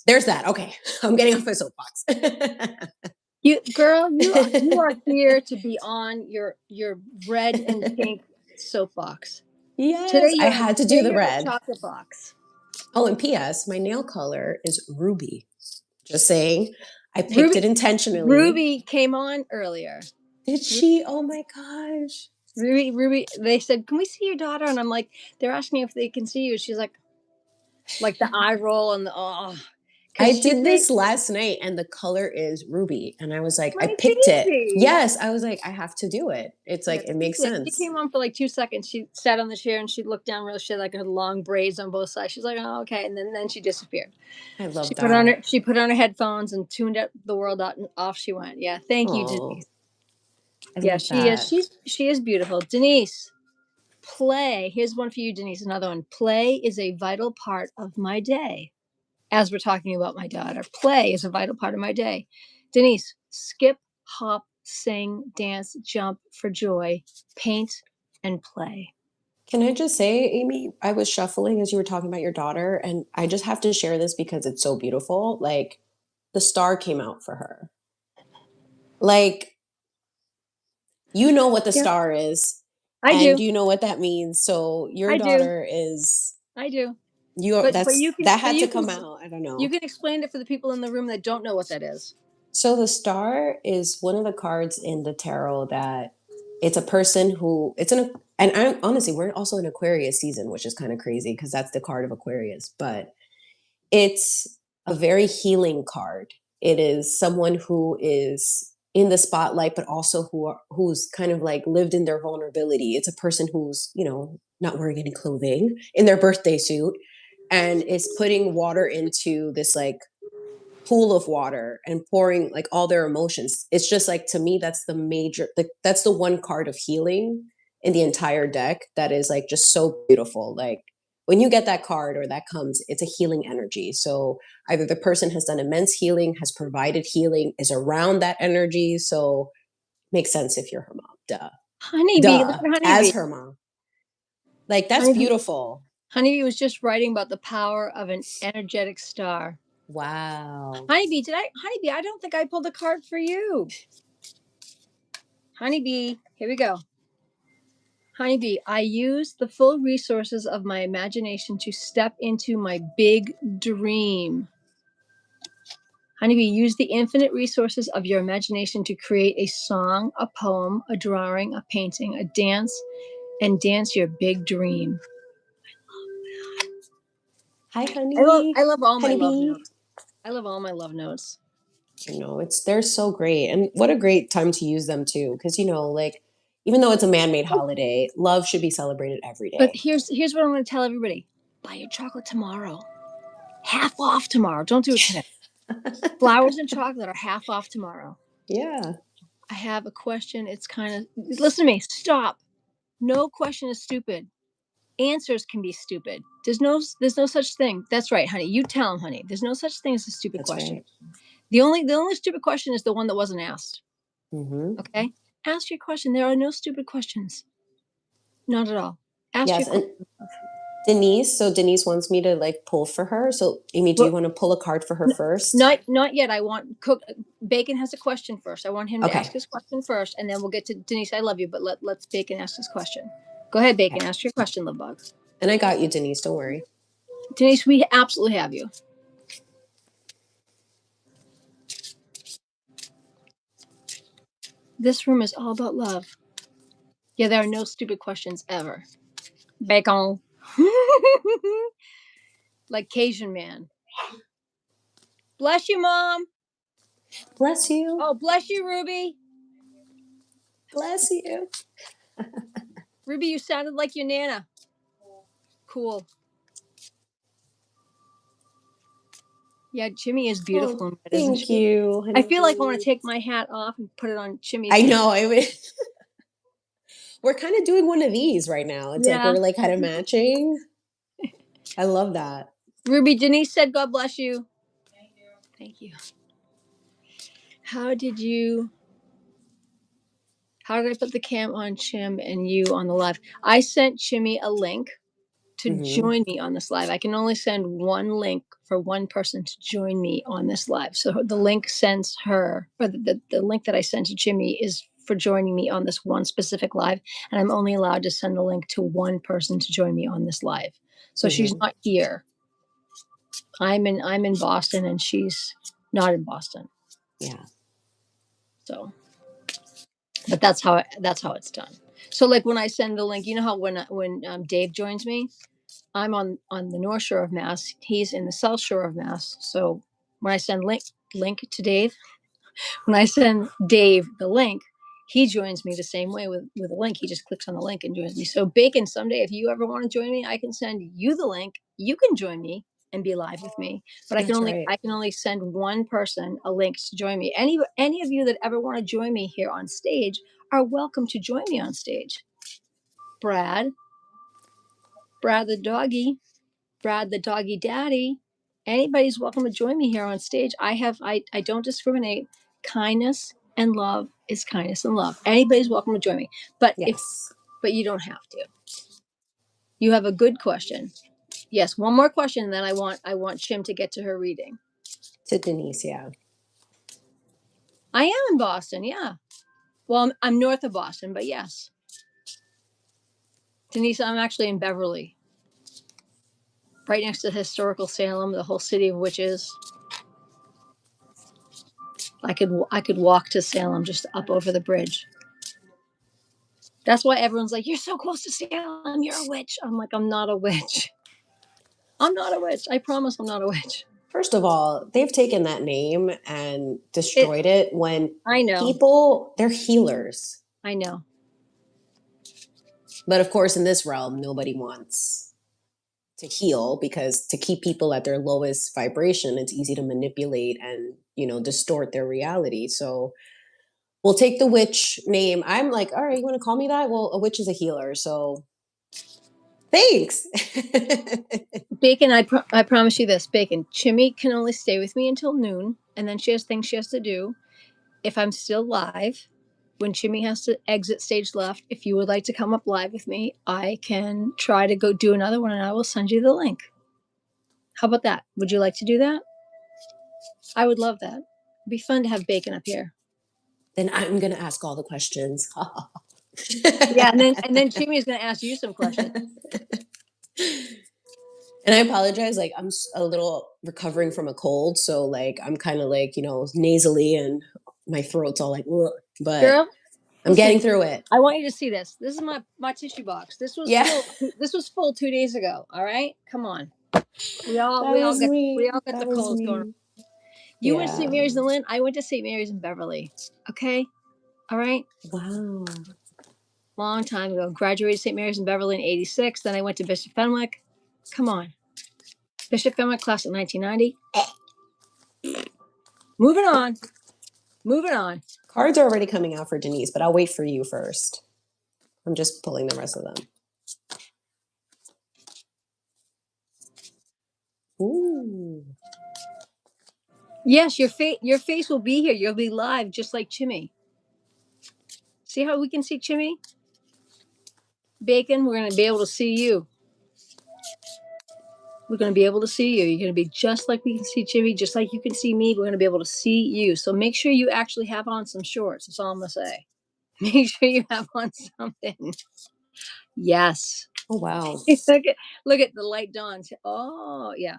there's that. Okay. I'm getting off my soapbox. You are here to be on your red and pink soapbox. Today Yes, I you're had to do the the red. chocolate box. Oh, and PS, my nail color is ruby. Just saying, I picked Ruby it intentionally. Ruby came on earlier. Did she? Oh my gosh. Ruby, they said, "Can we see your daughter?" And I'm like, they're asking if they can see you. She's like the eye roll and the I because she's did this last night and the color is ruby. And I was like, I my picked it. baby. Yes. I was like, I have to do it. It's like, Yeah, it makes she sense. came on for like 2 seconds. She sat on the chair and she looked down real. She had like her long braids on both sides. She's like, "Oh, okay," and then she disappeared. I love She put on her headphones and tuned up the world out, and off she went. Yeah, thank you, Oh, Denise. I Yeah, love she is. that. She is beautiful, Denise. Play. Here's one for you, Denise. Another one. Play is a vital part of my day. As we're talking about my daughter, play is a vital part of my day. Denise, skip, hop, sing, dance, jump for joy, paint, and play. Can I just say, Amy, I was shuffling as you were talking about your daughter, and I just have to share this because it's so beautiful. Like, the star came out for her. Like, you know what the Yeah, star is, I and do. you know what that means. So your I do. daughter is I do. you. But That's you can that had to come out. I don't you know. can explain it for the people in the room that don't know what that is. So the star is one of the cards in the tarot that it's a person who it's an and I honestly we're also in Aquarius season, which is kind of crazy because that's the card of Aquarius, but it's a very healing card. It is someone who is in the spotlight, but also who's kind of like lived in their vulnerability. It's a person who's, not wearing any clothing in their birthday suit and is putting water into this like pool of water and pouring like all their emotions. It's just like to me that's the major that's the one card of healing in the entire deck that is like just so beautiful. Like when you get that card or that comes, it's a healing energy. So either the person has done immense healing, has provided healing, is around that energy. So makes sense if you're her mom. Duh. Honeybee, look Duh. at As Honeybee. her mom. Like that's Honeybee. beautiful. Honeybee was just writing about the power of an energetic star. Wow. Honeybee, I don't think I pulled a card for you. Honeybee, here we go. Honeybee, I use the full resources of my imagination to step into my big dream. Honeybee, use the infinite resources of your imagination to create a song, a poem, a drawing, a painting, a dance, and dance your big dream. Hi, honey. I love all my love Honeybee. notes. I love all my love notes. They're so great. And what a great time to use them too. Because, like, even though it's a man made holiday, love should be celebrated every But day. here's what I'm going to tell everybody: buy your chocolate tomorrow, half off tomorrow. Don't do it today. Flowers and chocolate are half off tomorrow. Yeah. I have a question. It's kind of listen to me. Stop. No question is stupid. Answers can be stupid. There's no such thing. That's right, honey. You tell him, honey. There's no such thing as a stupid That's question. right. The only stupid question is the one that wasn't asked. Mm-hmm. Okay? Ask your question. There are no stupid questions. Not at all. Ask your Yes. And question. Denise wants me to like pull for her. So, Amy, do you But want to pull a card for her first? not yet. I want Bacon has a question first. I want him to Okay. ask his question first, and then we'll get to Denise. I love you, but let's Bacon ask his question. Go ahead, Bacon. Okay. Ask your question, love bug. And I got you, Denise. Don't worry. Denise, we absolutely have you. This room is all about love. Yeah, there are no stupid questions ever. Bacon. Like Cajun man. Bless you, Mom. Bless you. Oh, bless you, Ruby. Bless you. Ruby, you sounded like your Nana. Cool. Yeah, Jimmy is beautiful in red, isn't Thank she? you. I feel like I honey. want to take my hat off and put it on Jimmy's I head. know. We're kind of doing one of these right now. It's like Yeah. we're like kind of matching. I love that. Ruby, Denise said, God bless you. Thank you. How did I put the cam on Chim and you on the live? I sent Chimmy a link to join me on this live. I can only send one link for one person to join me on this live. So the link sends her, or the link that I sent to Jimmy is for joining me on this one specific live. And I'm only allowed to send a link to one person to join me on this live. So she's not here. I'm in Boston and she's not in Boston. Yeah. So But that's how it's done. So like when I send the link, you know how when Dave joins me, I'm on the North Shore of Mass. He's in the South Shore of Mass. So when I send link to Dave, when I send Dave the link, he joins me the same way with a link. He just clicks on the link and joins me. So Bacon, someday if you ever want to join me, I can send you the link. You can join me and be live with me. But That's right. I can only send one person a link to join me. Any of you that ever want to join me here on stage are welcome to join me on stage. Brad the doggy, Brad the doggy daddy. Anybody's welcome to join me here on stage. I don't discriminate. Kindness and love is kindness and love. Anybody's welcome to join me. But Yes. but you don't have to. You have a good question. Yes, one more question, then I want Chim to get to her reading. To Denise, yeah. I am in Boston, yeah. Well, I'm north of Boston, but yes. Denise, I'm actually in Beverly. Right next to historical Salem, the whole city of witches. I could walk to Salem just up over the bridge. That's why everyone's like, "You're so close to Salem. You're a witch." I'm like, "I'm not a witch. I'm not a witch. I promise I'm not a witch." First of all, they've taken that name and destroyed it when I know. people, they're healers. I know. But of course, in this realm, nobody wants to heal because to keep people at their lowest vibration, it's easy to manipulate and, distort their reality. So we'll take the witch name. I'm like, all right, you want to call me that? Well, a witch is a healer. So thanks. Bacon, I promise you this, Bacon. Chimmy can only stay with me until noon, and then she has things she has to do. If I'm still live, when Chimmy has to exit stage left, if you would like to come up live with me, I can try to go do another one, and I will send you the link. How about that? Would you like to do that? I would love that. It'd be fun to have Bacon up here. Then I'm going to ask all the questions. Yeah, and then Chimmy is going to ask you some questions. And I apologize. Like I'm a little recovering from a cold, so like I'm kind of like nasally, and my throat's all like, ugh, but Girl, I'm getting through it. I want you to see this. This is my tissue box. This was Yeah. full. This was full 2 days ago. All right, come on. We all That was got me. the That was colds me. going on. You went to St. Yeah. Mary's in Lynn. I went to St. Mary's in Beverly. Okay, all right. Wow. Long time ago. Graduated St. Mary's in Beverly in '86. Then I went to Bishop Fenwick. Come on, Bishop Fenwick class of 1990. Moving on. Moving on. Cards are already coming out for Denise, but I'll wait for you first. I'm just pulling the rest of them. Ooh. Yes, your face will be here. You'll be live just like Chimmy. See how we can see Chimmy? Bacon, we're going to be able to see you. We're going to be able to see you. You're going to be just like we can see Chimmy, just like you can see me. We're going to be able to see you. So make sure you actually have on some shorts. That's all I'm going to say. Make sure you have on something. Yes. Oh, wow. Look at the light dawns. Oh, yeah.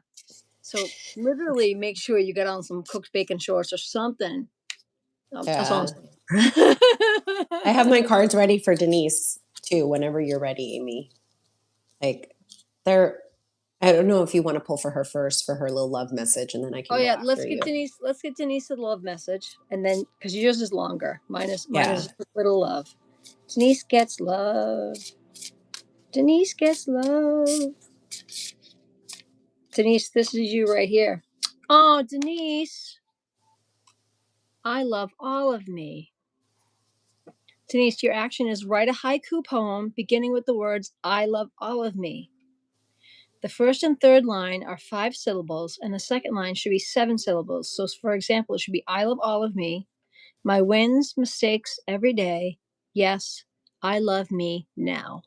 So literally make sure you get on some cooked bacon shorts or something. That's all I'm saying. I have my cards ready for Denise too, whenever you're ready, Amy. Like I don't know if you want to pull for her first for her little love message, and then I can. Oh go yeah, after let's you. get Denise the love message, and then because yours is longer, mine is little love. Denise gets love. Denise gets love. Denise, this is you right here. Oh, Denise, I love all of me. Denise, your action is write a haiku poem beginning with the words "I love all of me." The first and third line are 5 syllables, and the second line should be 7 syllables. So, for example, it should be I love all of me, my wins, mistakes every day. Yes, I love me now.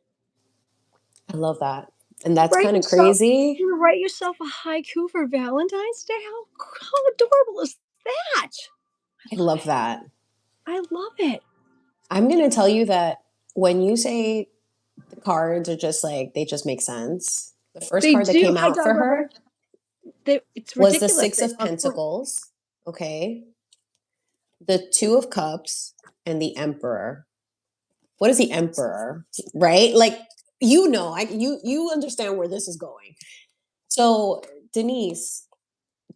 I love that. And that's kind of crazy. You write yourself a haiku for Valentine's Day? How adorable is that? I love that. I love it. I'm going to tell you that when you say the cards are just like, they just make sense. The first card that came out for her was the 6 of Pentacles. Okay. The 2 of Cups and the Emperor. what is the Emperor, right? Like, you understand where this is going. So, Denise,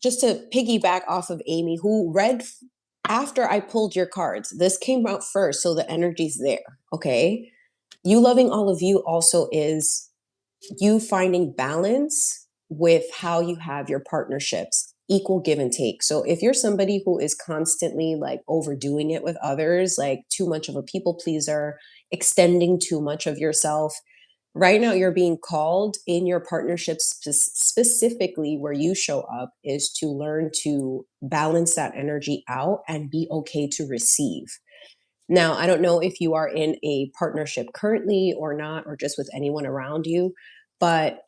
just to piggyback off of Amy, who read after I pulled your cards, this came out first, so the energy's there. Okay. You loving all of you also is you finding balance with how you have your partnerships, equal give and take. So if you're somebody who is constantly like overdoing it with others, like too much of a people pleaser, extending too much of yourself, right now you're being called in your partnerships specifically where you show up is to learn to balance that energy out and be okay to receive. Now, I don't know if you are in a partnership currently or not, or just with anyone around you, but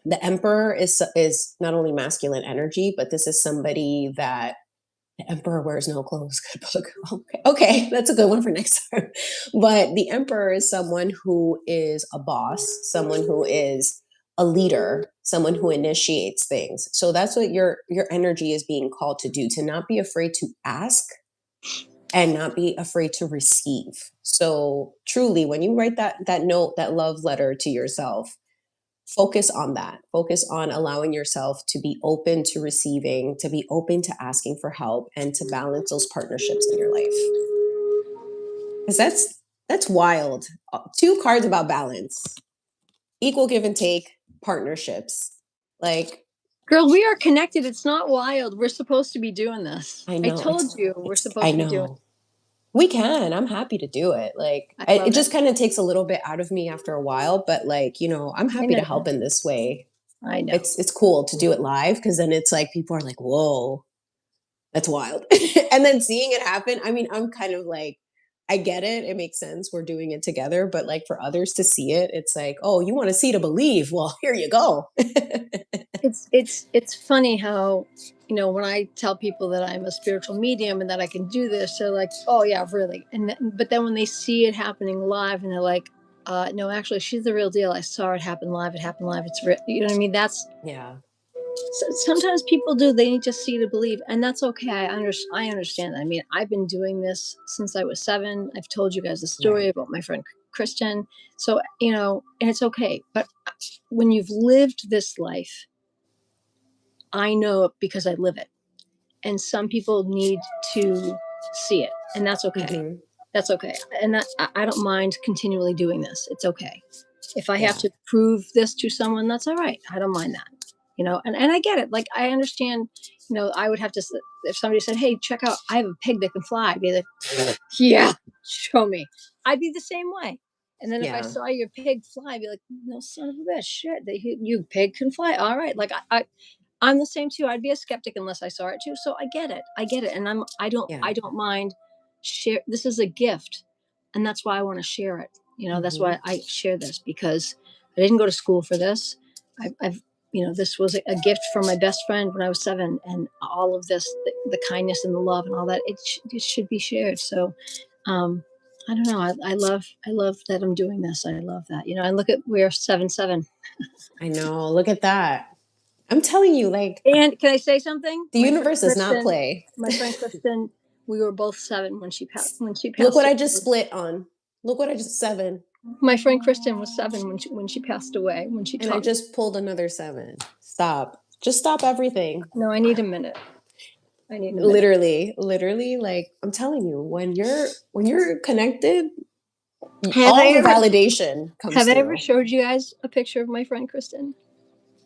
the Emperor is not only masculine energy, but this is somebody that the Emperor wears no clothes. Good book. Okay, that's a good one for next time. But the Emperor is someone who is a boss, someone who is a leader, someone who initiates things. So that's what your energy is being called to do, to not be afraid to ask and not be afraid to receive. So truly, when you write that note, that love letter to yourself, focus on that. Focus on allowing yourself to be open to receiving, to be open to asking for help, and to balance those partnerships in your life. Because that's wild. Two cards about balance, equal give and take, partnerships. Like, Girl, we are connected. It's not wild. We're supposed to be doing this. I I know told you we're I supposed to be doing it. know. We can. I'm happy to do it. Like, I it love just it. kind of takes a little bit out of me after a while, but like, I'm I happy to know. help in this way. I know. It's cool to do it live because then it's like people are like, "Whoa, that's wild." And then seeing it happen, I mean, I'm kind of like, I get it. It makes sense. We're doing it together. But like for others to see it, it's like, oh, you want to see to believe. Well, here you go. It's funny how, when I tell people that I'm a spiritual medium and that I can do this, they're like, "Oh yeah, really?" But then when they see it happening live, and they're like, "No, actually, she's the real deal. I saw it happen live. It happened live. It's real." You know what I mean? That's Yeah. sometimes people do. They need to see to believe, and that's okay. I understand that. I mean, I've been doing this since I was 7. I've told you guys the story Right. about my friend Kristen. So and it's okay. But when you've lived this life, I know it because I live it. And some people need to see it, and that's okay. Hmm. That's okay. And I don't mind continually doing this. It's okay. If I have Yeah. to prove this to someone, that's all right. I don't mind that. And I get it. Like, I understand, I would have to, if somebody said, "Hey, check out, I have a pig that can fly," I'd be like, "Yeah, show me." I'd be the same way. And then if I Yeah. saw your pig fly, I'd be like, "No, son of a bitch, shit, you pig can fly. All right." Like, I'm the same too. I'd be a skeptic unless I saw it too. So I get it. I get it. And Yeah. I don't mind share. This is a gift. And that's why I want to share it. That's Hmm. why I share this, because I didn't go to school for this. I've this was a gift from my best friend when I was 7, and all of this, the kindness and the love and all that, it should be shared. So, I don't know. I love that I'm doing this. I love that. And look at, we're 7-7. I know. Look at that. I'm telling you, like, And can I say something? the universe does not play. My friend Kristen, we were both 7 when she passed. When she Look what passed I just away. split on. Look what I just 7. My friend Kristen was 7 when she passed away. When she And I taught me. just pulled another 7. Stop. Just stop everything. No, I need a minute. I need a minute. Literally, like I'm telling you, when you're connected, Have I all the ever validation comes have I ever through. showed you guys a picture of my friend Kristen?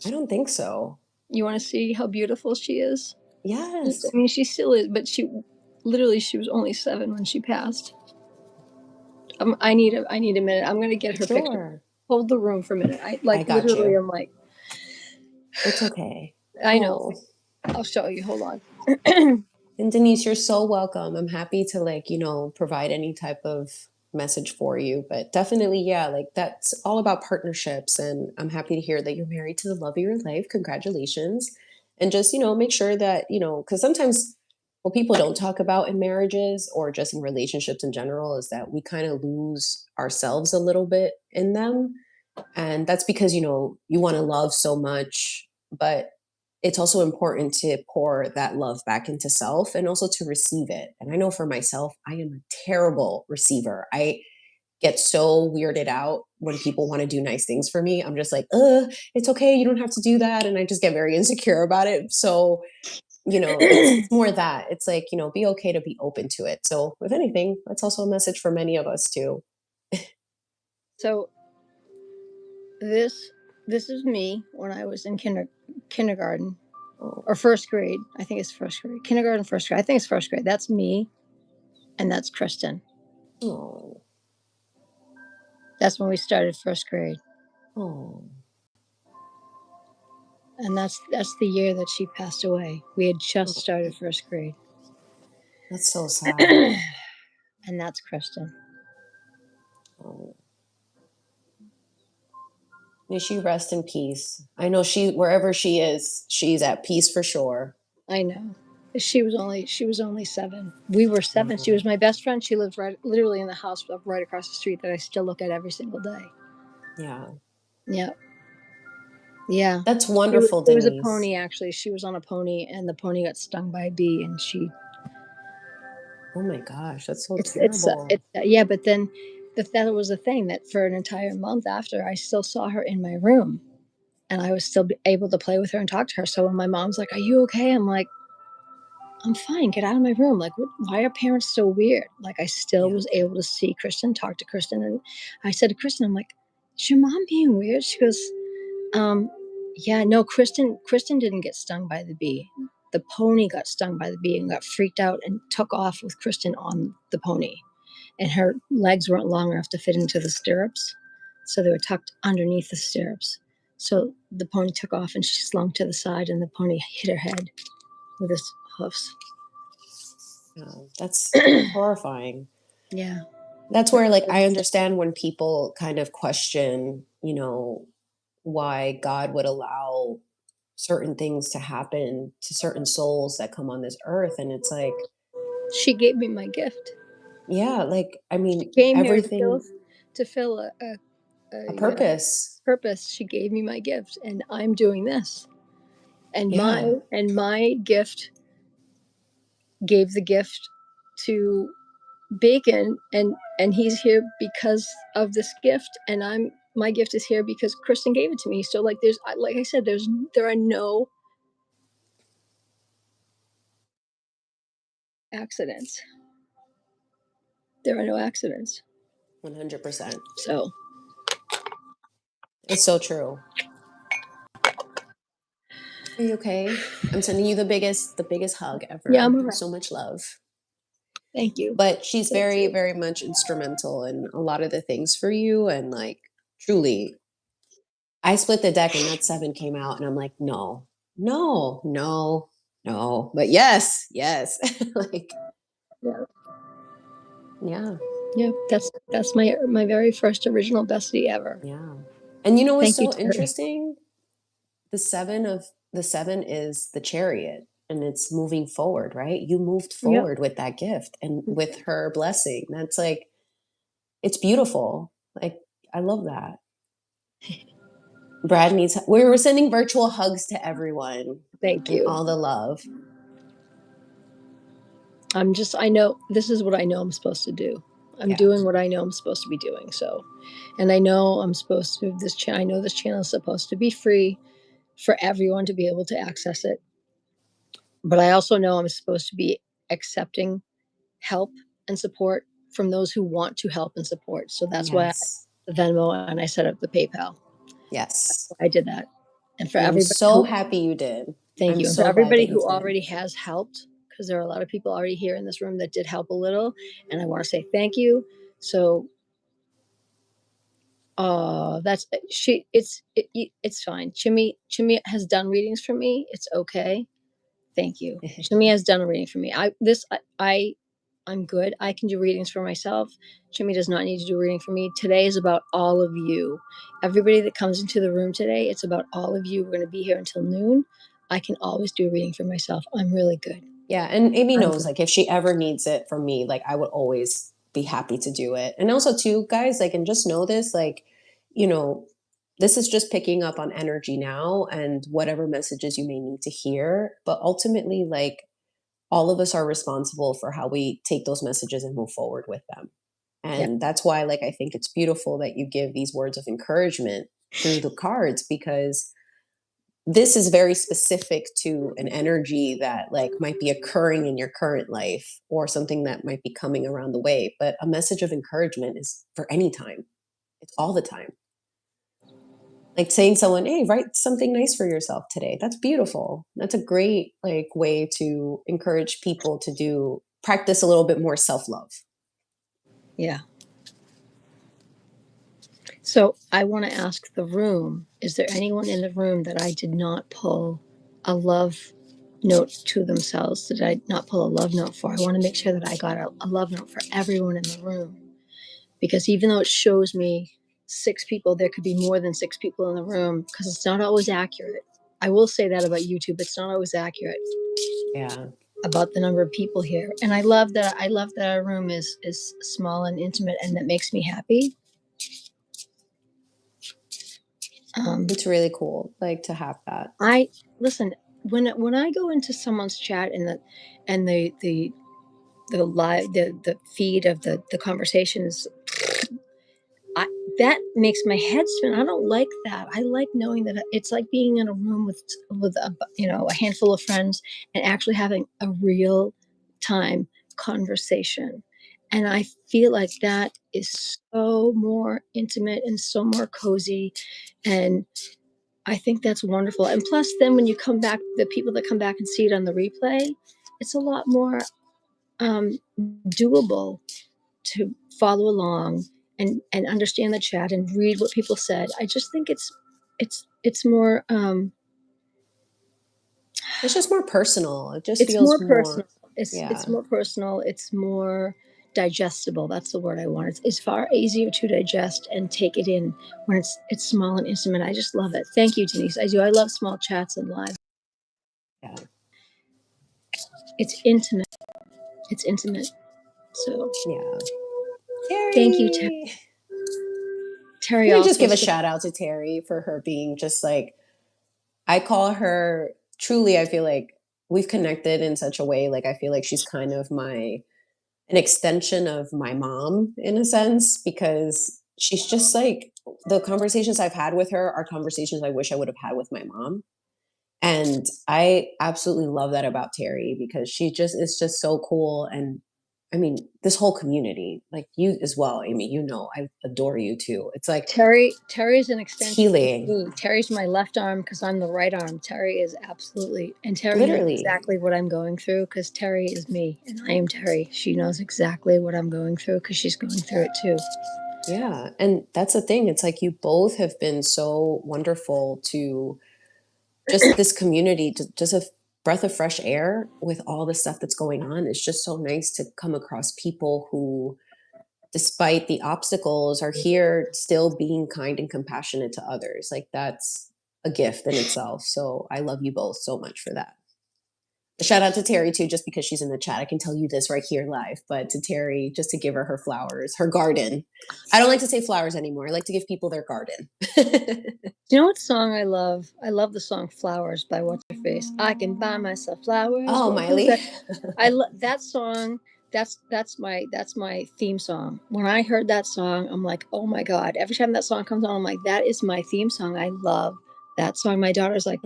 I don't think so. You want to see how beautiful she is? I Yes. mean, she still is, but she was only 7 when she passed. I need a minute. I'm gonna get her picture. Sure. Hold the room for a minute. I got Literally, you. I'm like, It's okay. I know. Oh. I'll show you. Hold on. And Denise, you're so welcome. I'm happy to provide any type of message for you. But definitely, yeah, like that's all about partnerships. And I'm happy to hear that you're married to the love of your life. Congratulations. And just, make sure that, because sometimes what people don't talk about in marriages or just in relationships in general is that we kind of lose ourselves a little bit in them. And that's because, you want to love so much, but it's also important to pour that love back into self and also to receive it. And I know for myself, I am a terrible receiver. get so weirded out when people want to do nice things for me. I'm just like, it's okay. You don't have to do that. And I just get very insecure about it. So, it's more that it's like, be okay to be open to it. So if anything, that's also a message for many of us too. So this is me when I was in kindergarten or first grade. I think it's first grade. Kindergarten, first grade. I think it's first grade. That's me, and that's Kristen. Oh. That's when we started first grade. Oh. And that's the year that she passed away. We had just started first grade. That's so sad. And that's Kristen. Oh. May she rest in peace. I know wherever she is, she's at peace for sure. I know. She was only 7. We were 7. She was my best friend. She lived literally in the house right across the street that I still look at every single day. Yeah. Yeah. Yeah. That's wonderful, It was a Denise. pony, actually. She was on a pony, and the pony got stung by a bee, and she... Oh my gosh, that's so terrible. Yeah, but then that was the thing, that for an entire month after, I still saw her in my room, and I was still able to play with her and talk to her. So when my mom's like, "Are you okay?" I'm like, "I'm fine. Get out of my room." Like, why are parents so weird? Like, I still was able to see Kristen, talk to Kristen, and I said to Kristen, I'm like, "Is your mom being weird?" She goes, "Yeah, no, Kristen didn't get stung by the bee. The pony got stung by the bee and got freaked out and took off with Kristen on the pony. And her legs weren't long enough to fit into the stirrups, so they were tucked underneath the stirrups. So the pony took off and she slunk to the side, and the pony hit her head with his hoofs." Yeah, that's horrifying. Yeah. That's where, like, I understand when people kind of question, why God would allow certain things to happen to certain souls that come on this earth. And it's like, She gave me my gift. yeah, like, I mean, Came everything, here to fill a purpose. purpose. She gave me my gift, and I'm doing this. And Yeah. my gift gave the gift to Bacon, and he's here because of this gift, and my gift is here because Kristen gave it to me. So, like, like I said, there are no accidents. There are no accidents. 100%. So It's so true. Are you okay? I'm sending you the biggest hug ever. yeah, I'm all right. So much love. Thank you. But she's very, very much instrumental in a lot of the things for you. And like, truly, I split the deck and that 7 came out, and I'm like, no. But yes. Like, yeah. Yeah, that's my very first original bestie ever. Yeah. And you know what's Thank you, so Terry. interesting? The 7 is the Chariot, and it's moving forward, right? You moved forward with that gift and with her blessing. That's like, it's beautiful. Like, I love that. Brad we were sending virtual hugs to everyone. Thank you. All the love. I know this is what I know I'm supposed to do. I'm doing what I know I'm supposed to be doing. So, and I know I'm supposed to, I know this channel is supposed to be free for everyone to be able to access it. But I also know I'm supposed to be accepting help and support from those who want to help and support. So that's why I Venmo and I set up the PayPal. Yes. I did that. And for I'm everybody, so happy you did. Thank you. And so for everybody who did. already has helped, because there are a lot of people already here in this room that did help a little, and I want to say thank you. So it's fine. Chimmy has done readings for me. It's okay. Thank you. Chimmy has done a reading for me. I'm good. I can do readings for myself. Jimmy does not need to do a reading for me. Today is about all of you. Everybody that comes into the room today, it's about all of you. We're going to be here until noon. I can always do a reading for myself. I'm really good. Yeah. And Amy knows, like, if she ever needs it from me, like, I would always be happy to do it. And also too, guys, like, and just know this, like, this is just picking up on energy now and whatever messages you may need to hear. But ultimately, like, all of us are responsible for how we take those messages and move forward with them. Yeah. And that's why, like, I think it's beautiful that you give these words of encouragement through the cards, because this is very specific to an energy that like might be occurring in your current life or something that might be coming around the way. But a message of encouragement is for any time. It's all the time. Like saying someone, hey, write something nice for yourself today. That's beautiful. That's a great like way to encourage people to do practice a little bit more self-love. Yeah. So I want to ask the room, is there anyone in the room that I did not pull a love note to themselves? Did I not pull a love note for? I want to make sure that I got a love note for everyone in the room. Because even though it shows me 6 people, there could be more than 6 people in the room because it's not always accurate. I will say that about YouTube. It's not always accurate Yeah. about the number of people here. And I love that our room is small and intimate, and that makes me happy. It's really cool, like to have that. I listen when I go into someone's chat and the live the feed of the conversations, that makes my head spin. I don't like that. I like knowing that it's like being in a room with a handful of friends and actually having a real time conversation. And I feel like that is so more intimate and so more cozy, and I think that's wonderful. And plus, then when you come back, the people that come back and see it on the replay, it's a lot more doable to follow along and understand the chat and read what people said. I just think it's more It's just more personal. It just it's feels more more, personal. It's yeah. more personal. It's more digestible. That's the word I want. It's far easier to digest and take it in when it's small and intimate. I just love it. Thank you, Denise. I do. I love small chats and live. Yeah. It's intimate. It's intimate. So Yeah. thank you, Terry. Terry. Let me just Also, give a shout out to Terry for her being just like, I call her truly, I feel like we've connected in such a way. Like, I feel like she's kind of an extension of my mom in a sense, because she's just like, the conversations I've had with her are conversations I wish I would have had with my mom. And I absolutely love that about Terry, because she just is just so cool. And I mean, this whole community, like you as well, Amy, I adore you too. It's like Terry's an extension of healing, me. Terry's my left arm because I'm the right arm. Terry is absolutely, and Terry knows literally. exactly what I'm going through because Terry is me and I am Terry. She knows exactly what I'm going through because she's going through it too. Yeah. And that's the thing. It's like you both have been so wonderful to just this community, just a breath of fresh air with all the stuff that's going on. It's just so nice to come across people who, despite the obstacles, are here still being kind and compassionate to others. Like that's a gift in itself. So I love you both so much for that. A shout out to Terry too, just because she's in the chat. I can tell you this right here live, but to Terry, just to give her flowers, her garden. I don't like to say flowers anymore. I like to give people their garden. You know what song I love? I love the song "Flowers" by What's Her Face. I can buy myself flowers. Oh, Miley. I love that song. That's my theme song. When I heard that song, I'm like, oh my god! Every time that song comes on, I'm like, that is my theme song. I love that song. My daughter's like,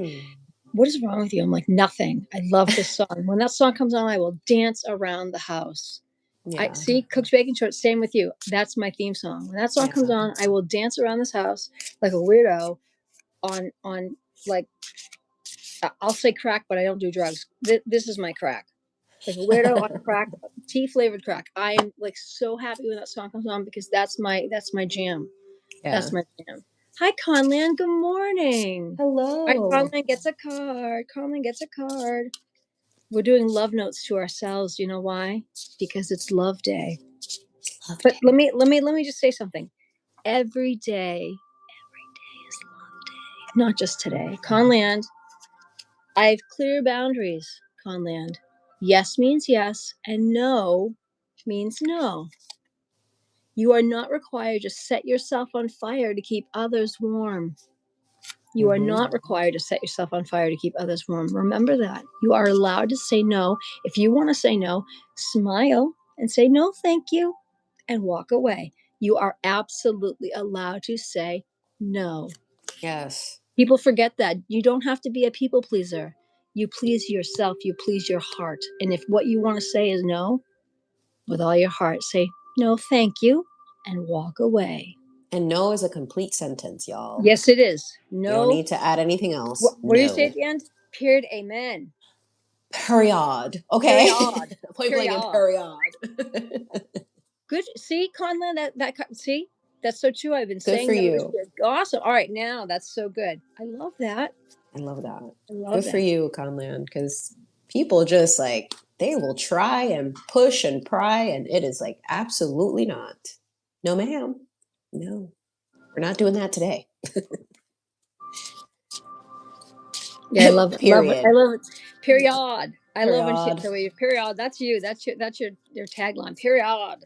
what is wrong with you? I'm like, nothing. I love this song. When that song comes on, I will dance around the house. I Yeah. see Cook's Bacon Shorts. Same with you. That's my theme song. When that song comes on, I will dance around this house like a weirdo on like I'll say crack, but I don't do drugs. This is my crack. Like a weirdo on crack, tea flavored crack. I am like so happy when that song comes on because that's my jam. Yeah. That's my jam. Hi, Conlan. Good morning. Hello. All right, Conlan gets a card. Conlan gets a card. We're doing love notes to ourselves. You know why? Because it's Love Day. Love But day. let me just say something. Every day is Love Day, not just today. Conland, I have clear boundaries. Conland, yes means yes, and no means no. You are not required to set yourself on fire to keep others warm. You are not required to set yourself on fire to keep others warm. Remember that. You are allowed to say no. If you want to say no, smile and say no, thank you. and walk away. You are absolutely allowed to say no. Yes. People forget that. You don't have to be a people pleaser. You please yourself, you please your heart. And if what you want to say is no, with all your heart, say, no, thank you, and walk away. And no is a complete sentence, y'all. Yes, it is. You don't No. need to add anything else. What do you say No. at the end? Period. Amen. Period. Okay. Period. Point blank and period. Good. See, Conlon, see, that's so true. I've been Good saying for no this you. year. Awesome. All right, now that's so good. I love that. I love that. I love Good that. for you, Conlan, because people just like, they will try and push and pry, and it is like, absolutely not. No, ma'am. No, we're not doing that today. Yeah, I love it. Love it. I Period. love it. Period. I love when she Period. the way period. That's you. That's your tagline. Period.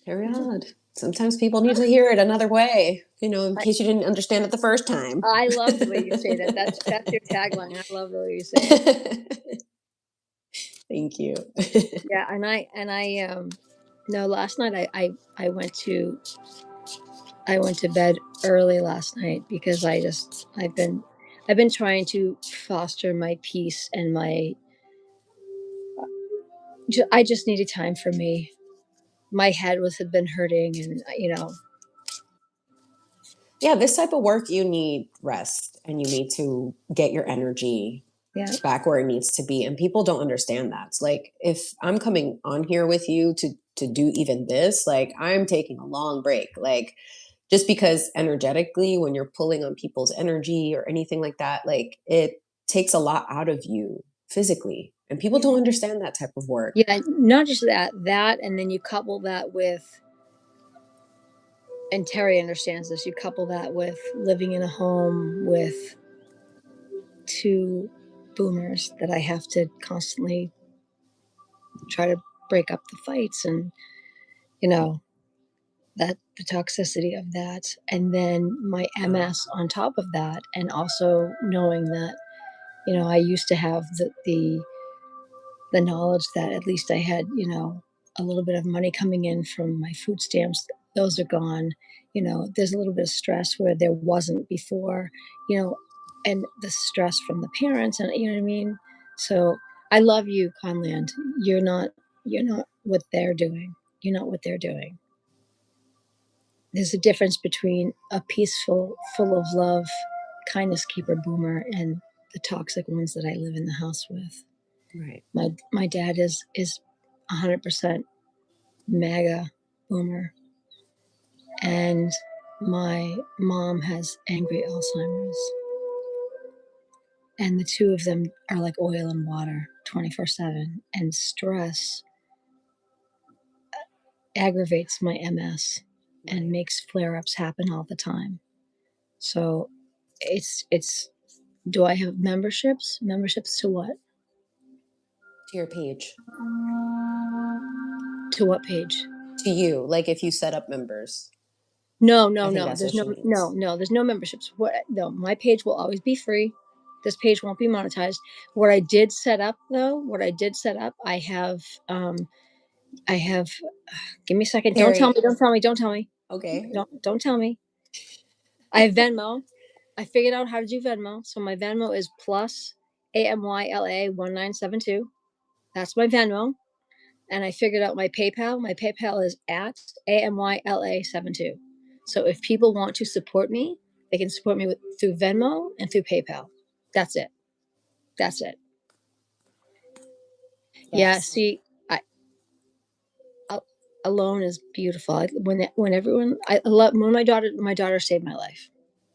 Period. Sometimes people need to hear it another way, you know, in case you didn't understand it the first time. I love the way you say that. That's your tagline. I love the way you say it. Thank you. Yeah, and I no, last night I went to bed early last night because I've been trying to foster my peace and I just needed time for me. My head had been hurting, and Yeah, this type of work, you need rest and you need to get your energy yeah. back where it needs to be. And people don't understand that. It's like, if I'm coming on here with you to do even this, like, I'm taking a long break. Like, just because energetically, when you're pulling on people's energy or anything like that, like, it takes a lot out of you physically. And people don't understand that type of work. Yeah, not just that, and then you couple that with, and Terry understands this, you couple that with living in a home with two boomers that I have to constantly try to break up the fights, and that the toxicity of that, and then my MS on top of that, and also knowing that I used to have the knowledge that at least I had a little bit of money coming in from my food stamps. Those are gone. There's a little bit of stress where there wasn't before. And the stress from the parents, and you know what I mean. So I love you, Conland. You're not what they're doing. You're not what they're doing. There's a difference between a peaceful, full of love, kindness keeper boomer and the toxic ones that I live in the house with. Right. My dad is 100% MAGA boomer, and my mom has angry Alzheimer's, and the two of them are like oil and water 24/7, and stress aggravates my MS and makes flare-ups happen all the time. So it's do I have memberships to what? To your page. To what page? To you. Like, if you set up members. No. I think that's There's what she means. there's no memberships. No, my page will always be free. This page won't be monetized. What I did set up, I have give me a second. Terry. Don't tell me. Okay. Don't tell me. I have Venmo. I figured out how to do Venmo. So my Venmo is plus AMYLA 1972. That's my Venmo. And I figured out my PayPal. My PayPal is at AMYLA72. So if people want to support me, they can support me through Venmo and through PayPal. That's it. Yes. Yeah. See, alone is beautiful. I love when my daughter saved my life.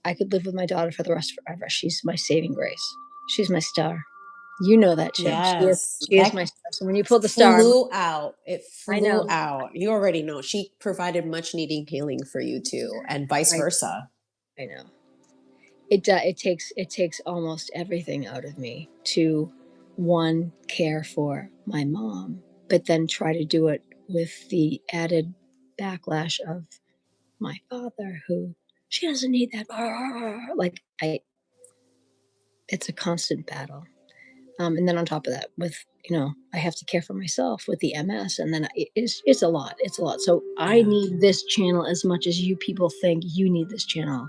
I could live with my daughter for the rest forever. She's my saving grace. She's my star. You know that too. Yes. She is my star. So when you pull the star, Flew out. It I flew know. out. You already know. She provided much needing healing for you too, and vice versa. I know. It takes almost everything out of me to care for my mom, but then try to do it with the added backlash of my father, who she doesn't need that. Like it's a constant battle. And then on top of that, with I have to care for myself with the MS, and then it's a lot. It's a lot. So I Yeah. need this channel as much as you people think you need this channel.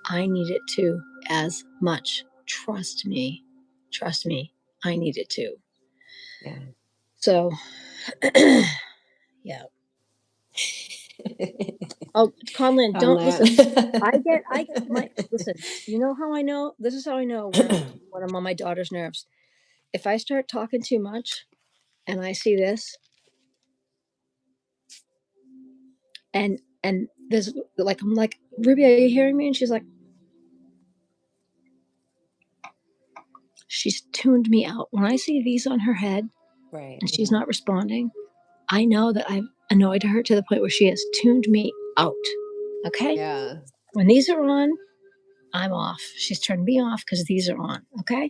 I need it too, as much. Trust me. Trust me. I need it too. Yeah. So, yeah. Oh, Conlin, On don't listen. I that. listen. You know how I know? This is how I know when I'm on my daughter's nerves. If I start talking too much, and I see this, and there's like, I'm like, Ruby, are you hearing me? And she's like, she's tuned me out. When I see these on her head Right. and she's not responding, I know that I've annoyed her to the point where she has tuned me out. Okay? Yeah. When these are on, I'm off. She's turned me off because these are on. Okay?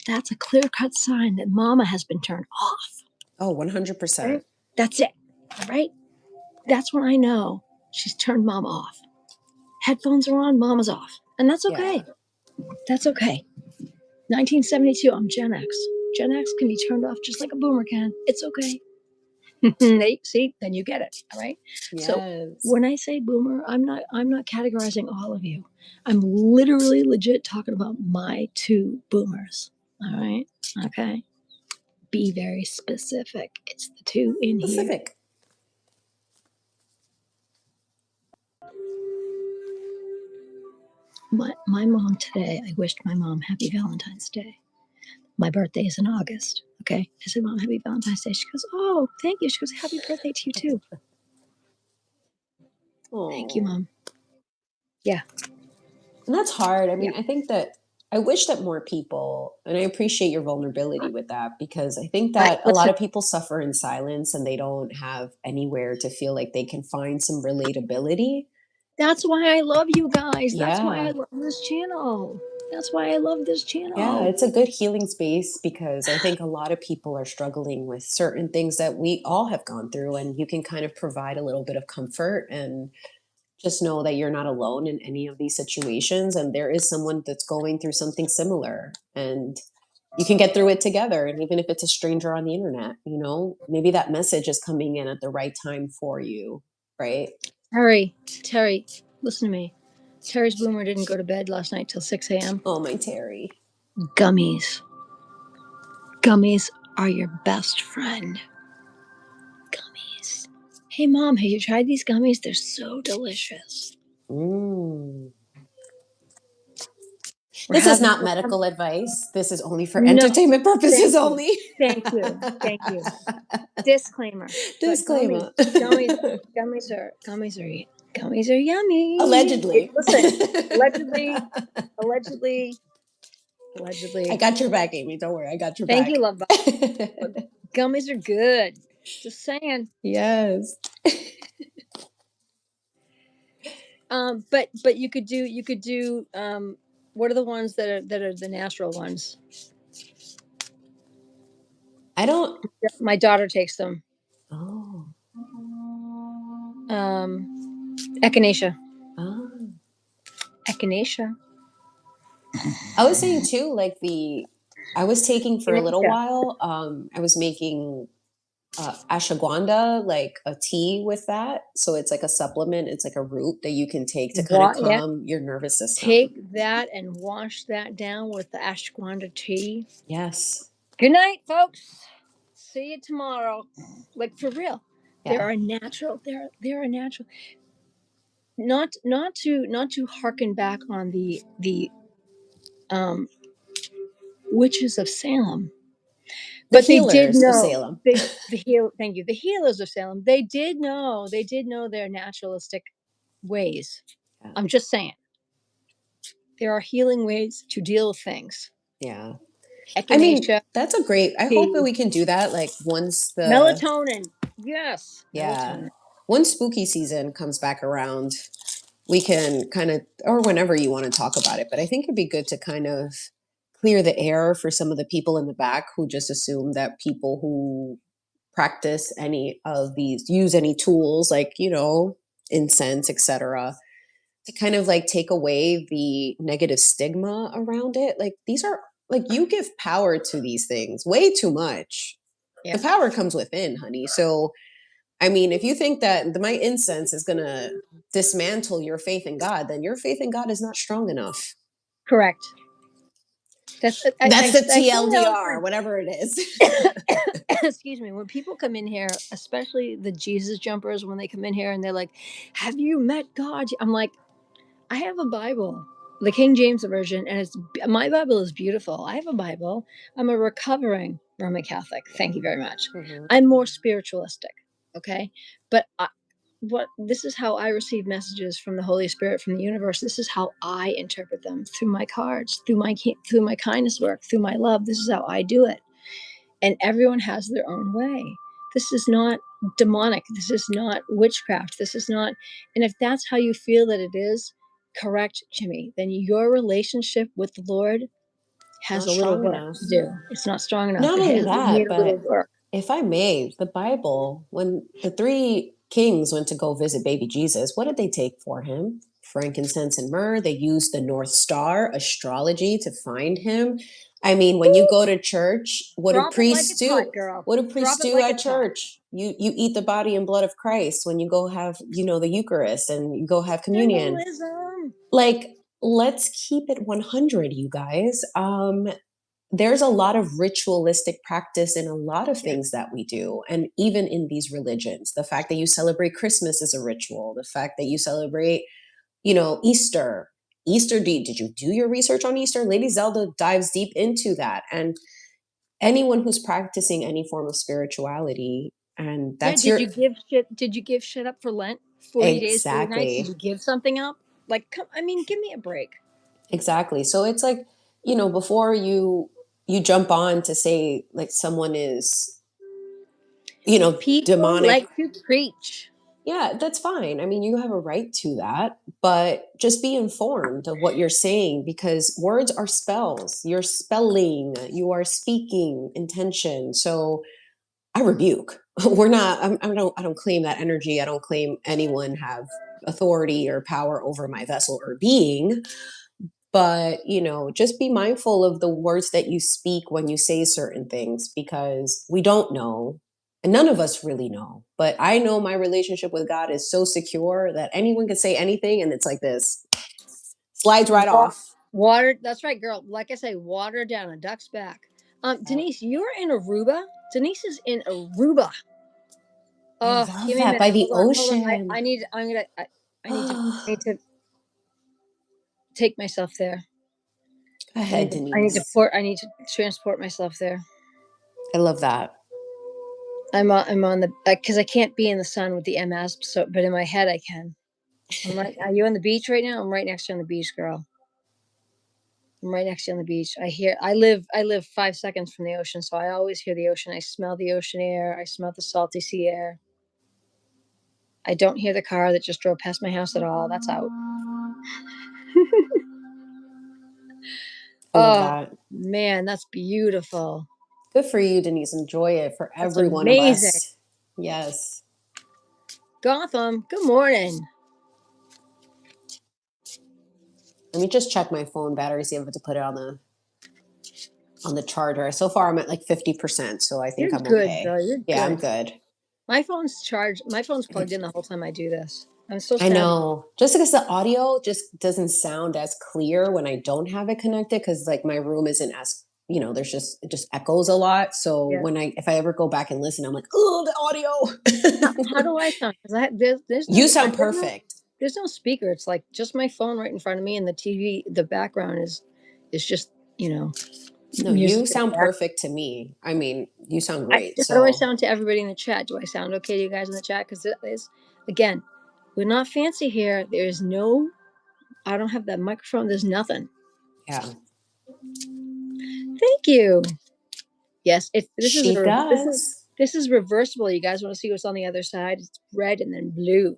That's a clear cut sign that mama has been turned off. Oh, 100%. Right? That's it. All right? That's when I know she's turned mama off. Headphones are on, mama's off. And that's okay. Yeah. That's okay. 1972, I'm Gen X. Gen X can be turned off just like a boomer can. It's okay. See, then you get it. All right. Yes. So when I say boomer, I'm not categorizing all of you. I'm literally legit talking about my two boomers. All right. Okay. Be very specific. It's the two in here. Specific. My mom today, I wished my mom happy Valentine's Day. My birthday is in August. Okay. I said, Mom, happy Valentine's Day. She goes, oh, thank you. She goes, happy birthday to you too. Thank you, Mom. Yeah. And that's hard. I mean, Yeah. I think that I wish that more people, and I appreciate your vulnerability with that, because I think that a lot of people suffer in silence and they don't have anywhere to feel like they can find some relatability. That's why I love you guys. That's why I Yeah. love this channel. That's why I love this channel. Yeah, it's a good healing space because I think a lot of people are struggling with certain things that we all have gone through, and you can kind of provide a little bit of comfort and just know that you're not alone in any of these situations, and there is someone that's going through something similar, and you can get through it together. And even if it's a stranger on the internet, maybe that message is coming in at the right time for you, right? Terry, listen to me. Terry's boomer didn't go to bed last night till 6 a.m. Oh, my Terry. Gummies. Gummies are your best friend. Gummies. Hey, Mom, have you tried these gummies? They're so delicious. This is not medical advice. This is only for No, entertainment purposes only. Thank you. Thank you. Disclaimer. Disclaimer. Gummies are yummy. Allegedly. Listen, allegedly. I got your back, Amy. Don't worry. I got your Thank back. you, love bug. Gummies are good. Just saying. Yes. But you could do what are the ones that are the natural ones? I don't. My daughter takes them. Oh. Echinacea. Oh. Echinacea. I was saying too, like I was taking for a little Echinacea. while. I was making ashwagandha, like a tea with that. So it's like a supplement. It's like a root that you can take to kind of calm your nervous system. Take that and wash that down with the ashwagandha tea. Yes. Good night, folks. See you tomorrow. Like, for real. Yeah. There are natural. There are natural. Not to harken back on the witches of Salem. But they did know. Of Salem. Thank you. The healers of Salem. They did know their naturalistic ways. Yeah. I'm just saying. There are healing ways to deal with things. Yeah. Echinacea, I mean, that's a great, I hope that we can do that like once the melatonin. Yes. Yeah. Melatonin. Once spooky season comes back around, we can kind of, or whenever you want to talk about it, but I think it'd be good to kind of clear the air for some of the people in the back who just assume that people who practice any of these, use any tools like, incense, etc., to kind of like take away the negative stigma around it. Like these are like you give power to these things way too much. Yeah. The power comes within, honey. So, I mean, if you think that my incense is going to dismantle your faith in God, then your faith in God is not strong enough. Correct. That's That's the I say that TLDR, whatever it is. excuse me, when people come in here, especially the Jesus jumpers, when they come in here and they're like, have you met God? I'm like, I have a Bible, the King James version, and my Bible is beautiful. I have a Bible. I'm a recovering Roman Catholic. Thank you very much. Mhm. I'm more spiritualistic. Okay. But this is how I receive messages from the Holy Spirit, from the universe. This is how I interpret them, through my cards, through my kindness work, through my love. This is how I do it. And everyone has their own way. This is not demonic. This is not witchcraft. This is not. And if that's how you feel that it is, correct, Jimmy, then your relationship with the Lord has Not a little strong work enough. to do. It's not strong enough. Not It only need that, a little but work. if I may, the Bible, when the three kings went to go visit baby Jesus, what did they take for him? Frankincense and myrrh. They used the North Star, astrology, to find him. I mean, when you go to church, what do Drop it like priests it's hot, do? girl. What do priests Drop it do like at it's hot. church? You eat the body and blood of Christ when you go have, the Eucharist and you go have communion. Symbolism. Like, let's keep it 100, you guys. There's a lot of ritualistic practice in a lot of things that we do. And even in these religions, the fact that you celebrate Christmas is a ritual, the fact that you celebrate, Easter. Did you do your research on Easter? Lady Zelda dives deep into that. And anyone who's practicing any form of spirituality, and Yeah, that's your did you give shit up for Lent? 40 days, 40 nights? Did exactly. you give something up? Like, give me a break. Exactly. So it's like, before you jump on to say like someone is, People demonic. like to preach. Yeah, that's fine. I mean, you have a right to that, but just be informed of what you're saying because words are spells. You're spelling, you are speaking intention. So I rebuke. We're not, I don't claim that energy. I don't claim anyone have authority or power over my vessel or being. But, just be mindful of the words that you speak when you say certain things because we don't know. And none of us really know. But I know my relationship with God is so secure that anyone can say anything and it's like this slides right off. Water, that's right, girl. Like I say, water down a duck's back. Denise, you're in Aruba. Denise is in Aruba. I Oh, love give me a that by minute. the Hold on. ocean. I need to take myself there. Go ahead, Denise. I need to transport myself there. I love that. I'm on the because I can't be in the sun with the MS. So, but in my head I can. Are you on the beach right now? I'm right next to you on the beach, girl. I'm right next to you on the beach. I live 5 seconds from the ocean, so I always hear the ocean. I smell the ocean air. I smell the salty sea air. I don't hear the car that just drove past my house at all. That's out. I love Oh that. man, that's beautiful. Good for you, Denise. Enjoy it for That's every one of amazing. us. Yes. Gotham, good morning. Let me just check my phone battery, see if I have to put it on the charger. So far I'm at like 50%, so I think You're I'm good, okay. though. You're Yeah, I'm good. good. My phone's charged. My phone's plugged in the whole time I do this. I'm so I sad. know. Just because the audio just doesn't sound as clear when I don't have it connected because like my room isn't as, there's just it just echoes a lot. So Yeah. if I ever go back and listen, I'm like, oh, the audio. How do I sound? Because You sound perfect. there's no speaker. It's like just my phone right in front of me, and the TV. The background is just No, music. you sound perfect to me. I mean, you sound great. How do I So sound to everybody in the chat? Do I sound okay to you guys in the chat? Because again, we're not fancy here. There's no. I don't have that microphone. There's nothing. yeah. Thank you. Yes, She does. this is reversible. You guys want to see what's on the other side? It's red and then blue.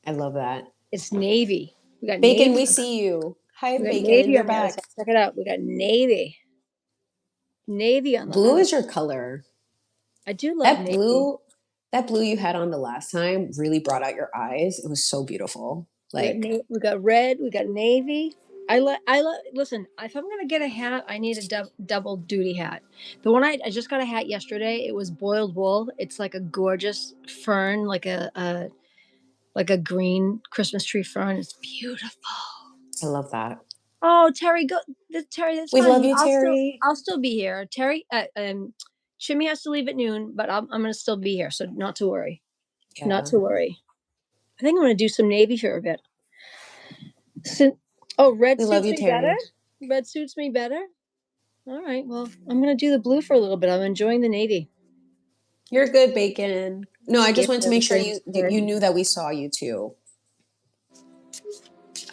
I love that. It's navy. We got Bacon, navy. we see you. Hi, We got Bacon. navy You're on the other back. side. Check it out. We got navy. Navy on the Blue other is your side. color. I do love That navy. blue, that blue you had on the last time really brought out your eyes. It was so beautiful. Like, We got red. We got navy. Listen, if I'm gonna get a hat, I need a double duty hat. The one I just got a hat yesterday. It was boiled wool. It's like a gorgeous fern, like a green Christmas tree fern. It's beautiful. I love that. Oh, Terry, Terry, that's We fine. love you, Terry. I'll still be here. Terry, Shimmy has to leave at noon, but I'm gonna still be here, so not to worry. Not Yeah. to worry. I think I'm gonna do some Navy for a bit. Red We love suits you, me better. Terry. Red suits me better. All right. Well, I'm gonna do the blue for a little bit. I'm enjoying the Navy. You're good, Bacon. No, I just Getting wanted to make sure you knew that we saw you too.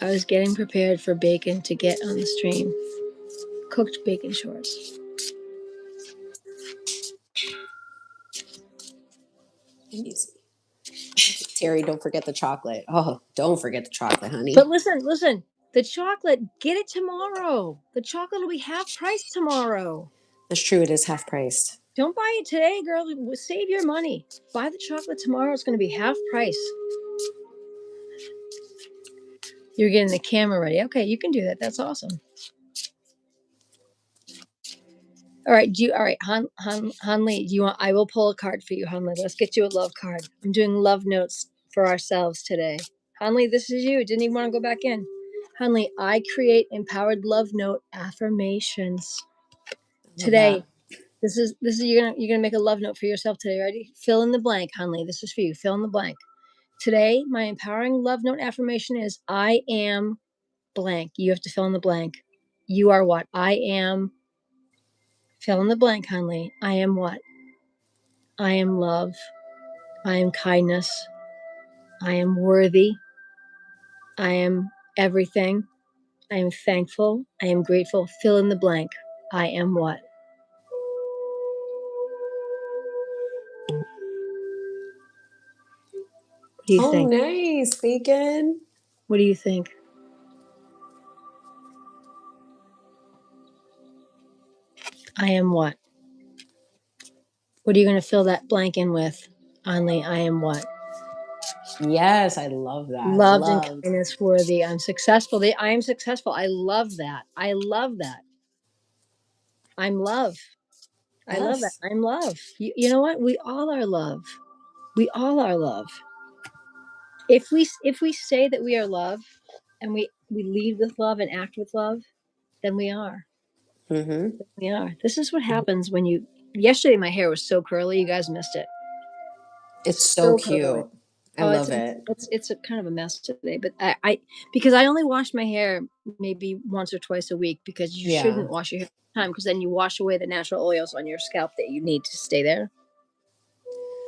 I was getting prepared for Bacon to get on the stream. Cooked bacon shorts. Easy. Terry, don't forget the chocolate. Oh, don't forget the chocolate, honey. But listen. The chocolate, get it tomorrow. The chocolate will be half price tomorrow. That's true. It is half priced. Don't buy it today, girl. Save your money. Buy the chocolate tomorrow. It's going to be half price. You're getting the camera ready. Okay, you can do that. That's awesome. All right, Hanli, do you want? I will pull a card for you, Hanli. Let's get you a love card. I'm doing love notes for ourselves today. Hanli, this is you. Didn't even want to go back in. Hanli, I create empowered love note affirmations today. This is you're gonna make a love note for yourself today. Ready? Fill in the blank, Hanli. This is for you. Fill in the blank. Today, my empowering love note affirmation is I am blank. You have to fill in the blank. You are what? I am. Fill in the blank, Hanli. I am what? I am love. I am kindness. I am worthy. I am everything. I am thankful. I am grateful. Fill in the blank. I am what? What do you think? Nice, Bacon. What do you think? I am what? What are you going to fill that blank in with? Hanli, I am what? Yes, I love that. Loved and kindness, worthy. I'm successful. I am successful. I love that. I love that. I'm love. I love that. I'm love. You know what? We all are love. We all are love. If we say that we are love, and we lead with love and act with love, then we are. Mm-hmm. We are. This is what happens when you. Yesterday, my hair was so curly. You guys missed it. It's so cute. Curly. I love it. It's a kind of a mess today, but I because I only wash my hair maybe once or twice a week because you shouldn't wash your hair all the time because then you wash away the natural oils on your scalp that you need to stay there.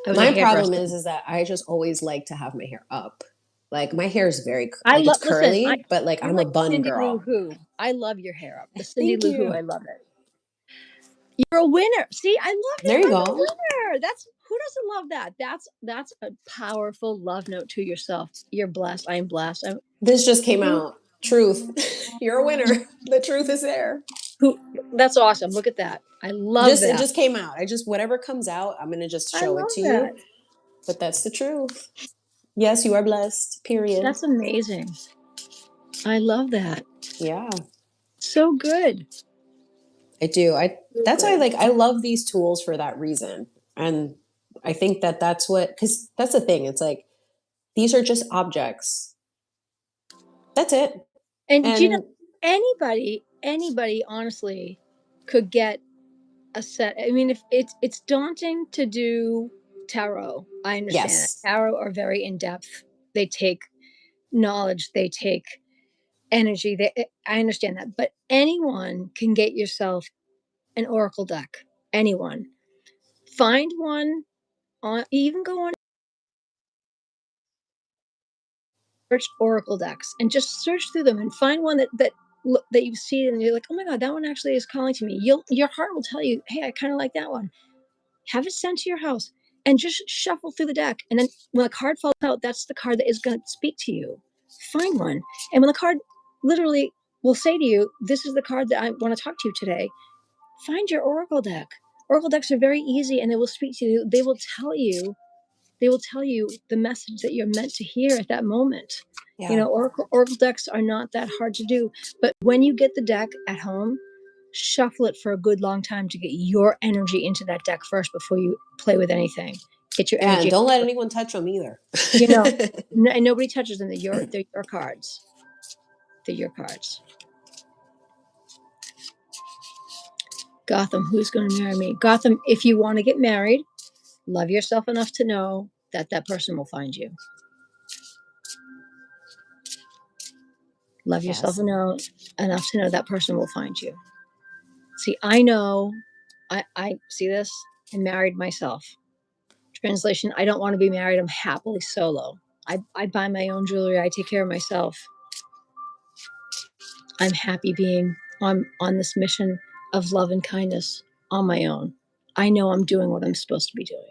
My problem is that I just always like to have my hair up. Like my hair is very it's curly, but like I'm a bun Cindy girl. Lou Who. I love your hair up. The Cindy Lou Who. I love it. You're a winner. See, I love that. There you go. A winner. That's who doesn't love that. That's a powerful love note to yourself. You're blessed. I am blessed. This just came out. Truth. You're a winner. The truth is there. That's awesome. Look at that. I love that. It just came out. Whatever comes out, I'm gonna just show it to you. But that's the truth. Yes, you are blessed. Period. That's amazing. I love that. Yeah. So good. I do. That's why I love these tools for that reason. And I think that's what, because that's the thing. It's like, these are just objects. That's it. And you know, anybody honestly could get a set. I mean, if it's daunting to do tarot. I understand that. Tarot are very in depth. They take knowledge, they take energy. I understand that. But anyone can get yourself an oracle deck. Anyone. Find one even go on search oracle decks and just search through them and find one that you see and you're like, oh my god, that one actually is calling to me. Your heart will tell you, hey, I kind of like that one. Have it sent to your house and just shuffle through the deck. And then when a card falls out, that's the card that is going to speak to you. Find one. And when the card literally will say to you, this is the card that I want to talk to you today, find your oracle deck. Oracle decks are very easy and they will speak to you. They will tell you They will tell you the message that you're meant to hear at that moment. Yeah. You know, oracle decks are not that hard to do, but when you get the deck at home, shuffle it for a good long time to get your energy into that deck first before you play with anything. Get your Yeah, and energy. don't let anyone touch them either. You know, and nobody touches them. They're your cards. They're your cards. Gotham, who's going to marry me? Gotham, if you want to get married, love yourself enough to know that that person will find you. Love yourself Yes. enough to know that person will find you. See, I know, I see this. I married myself. Translation, I don't want to be married. I'm happily solo. I buy my own jewelry. I take care of myself. I'm happy being on this mission of love and kindness on my own. I know I'm doing what I'm supposed to be doing.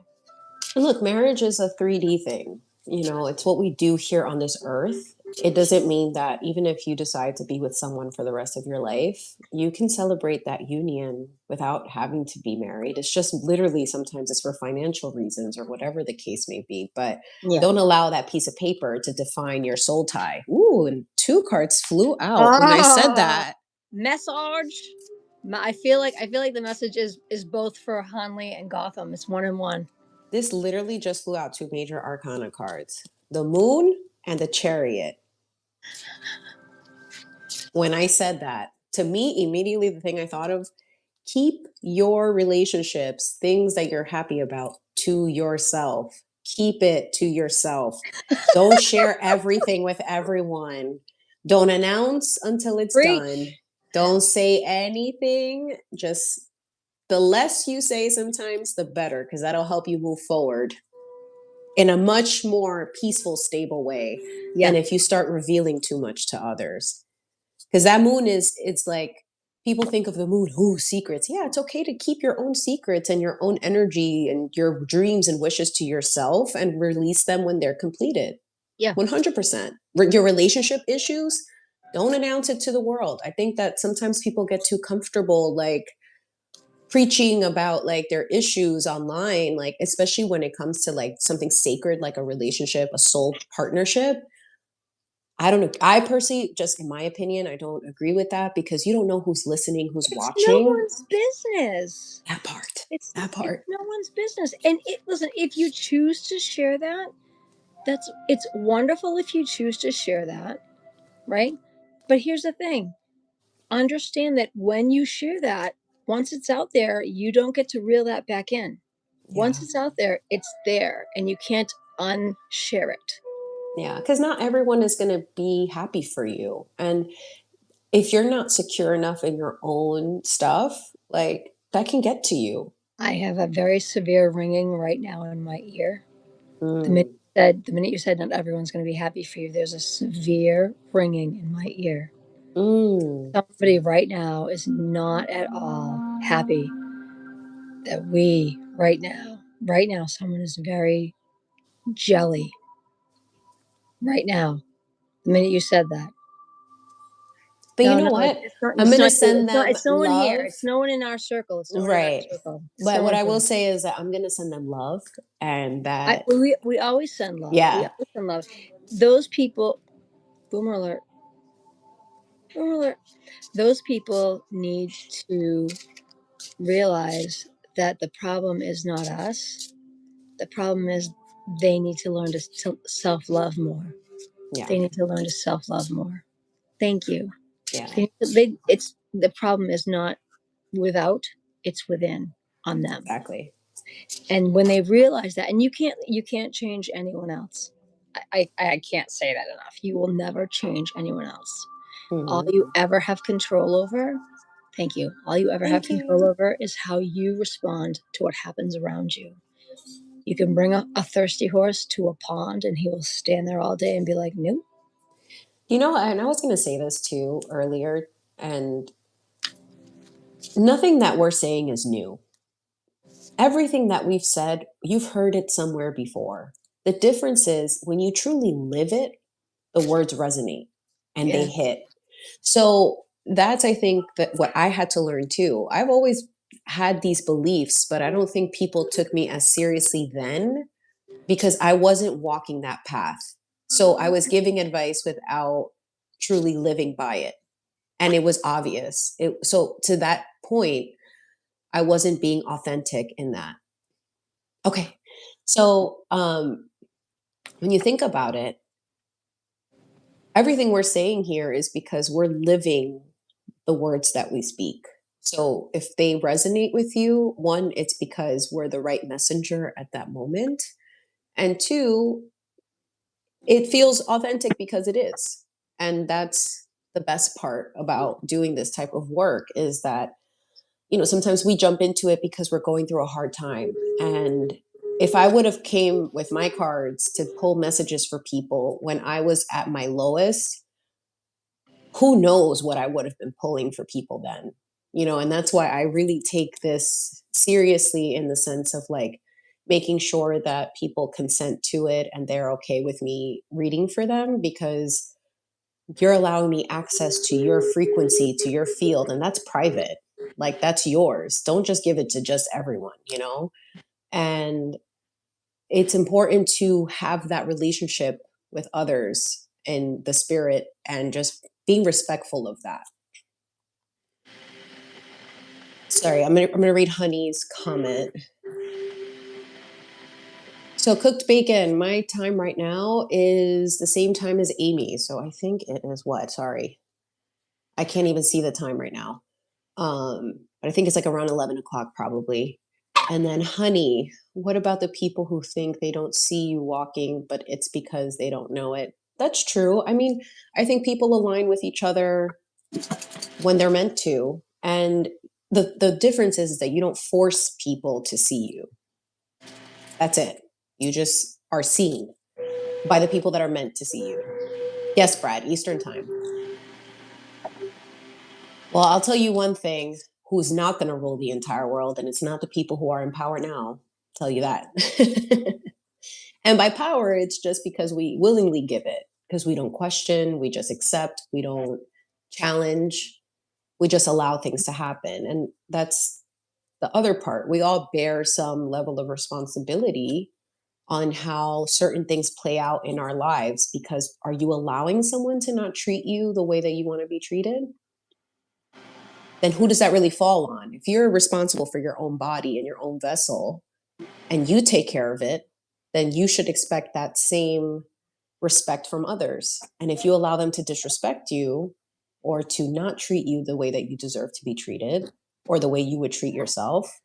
And look, marriage is a 3D thing. You know, it's what we do here on this earth. It doesn't mean that even if you decide to be with someone for the rest of your life, you can celebrate that union without having to be married. It's just literally sometimes it's for financial reasons or whatever the case may be. But Yeah. don't allow that piece of paper to define your soul tie. Ooh, and 2 cards flew out when I said that. Message. I feel like the message is both for Hanley and Gotham. It's 1 and 1. This literally just flew out 2 major arcana cards. The moon and the chariot. When I said that, to me, immediately the thing I thought of, keep your relationships, things that you're happy about, to yourself. Keep it to yourself. Don't share everything with everyone. Don't announce until it's Preach. done. Don't say anything. Just the less you say sometimes, the better, because that'll help you move forward in a much more peaceful, stable way than if you start revealing too much to others. Because that moon it's like people think of the moon, ooh, secrets. Yeah, it's okay to keep your own secrets and your own energy and your dreams and wishes to yourself and release them when they're completed. Yeah. 100%. Your relationship issues, don't announce it to the world. I think that sometimes people get too comfortable, like, preaching about like their issues online, like especially when it comes to like something sacred like a relationship, a soul partnership. I don't know. I personally, just in my opinion, I don't agree with that because you don't know who's listening, who's It's no watching. one's business. That part. It's That part. no one's business. And listen, if you choose to share that, it's wonderful if you choose to share that, right? But here's the thing. Understand that when you share that, once it's out there, you don't get to reel that back in. Once Yeah. it's out there, it's there and you can't unshare it. Yeah, because not everyone is going to be happy for you. And if you're not secure enough in your own stuff, like that can get to you. I have a very severe ringing right now in my ear. Mm. The minute you said not everyone's going to be happy for you, there's a severe ringing in my ear. Somebody right now is not at all happy that we right now someone is very jelly right now the minute you said that. But you know what? I'm going to send them it's no one here. love. It's no one in our circle. It's no one Right. in our circle. But what I will say is that I'm going to send them love and that. We always send love. Yeah. We always send love. Those people, boomer alert. Boomer alert. Those people need to realize that the problem is not us. The problem is they need to learn to self-love more. Yeah. They need to learn to self-love more. Thank you. Yeah. It's the problem is not without, it's within on them. Exactly. And when they realize that, and you can't change anyone else. I can't say that enough. You will never change anyone else. Mm-hmm. All you ever have control over, thank you. All you ever have control over is how you respond to what happens around you. You can bring a thirsty horse to a pond and he will stand there all day and be like, nope. You know, and I was going to say this too earlier, and nothing that we're saying is new. Everything that we've said, you've heard it somewhere before. The difference is when you truly live it, the words resonate and they hit. So that's, I think, that what I had to learn too. I've always had these beliefs, but I don't think people took me as seriously then because I wasn't walking that path. So I was giving advice without truly living by it. And it was obvious. So to that point, I wasn't being authentic in that. Okay. So when you think about it, everything we're saying here is because we're living the words that we speak. So if they resonate with you, one, it's because we're the right messenger at that moment. And two, it feels authentic because it is. And that's the best part about doing this type of work is that, sometimes we jump into it because we're going through a hard time. And if I would have came with my cards to pull messages for people when I was at my lowest, who knows what I would have been pulling for people then. And that's why I really take this seriously in the sense of like making sure that people consent to it and they're okay with me reading for them, because you're allowing me access to your frequency, to your field, and that's private. Like that's yours. Don't just give it to just everyone. And it's important to have that relationship with others in the spirit and just being respectful of that. Sorry, I'm gonna read Honey's comment. So cooked bacon, my time right now is the same time as Amy. So I think it is what? Sorry. I can't even see the time right now. But I think it's like around 11 o'clock probably. And then Honey, what about the people who think they don't see you walking, but it's because they don't know it? That's true. I mean, I think people align with each other when they're meant to. And the difference is that you don't force people to see you. That's it. You just are seen by the people that are meant to see you. Yes, Brad, Eastern time. Well, I'll tell you one thing, who's not going to rule the entire world, and it's not the people who are in power now. I'll tell you that. And by power, it's just because we willingly give it, because we don't question, we just accept, we don't challenge, we just allow things to happen. And that's the other part. We all bear some level of responsibility on how certain things play out in our lives, because are you allowing someone to not treat you the way that you want to be treated? Then who does that really fall on? If you're responsible for your own body and your own vessel and you take care of it, then you should expect that same respect from others. And if you allow them to disrespect you or to not treat you the way that you deserve to be treated or the way you would treat yourself,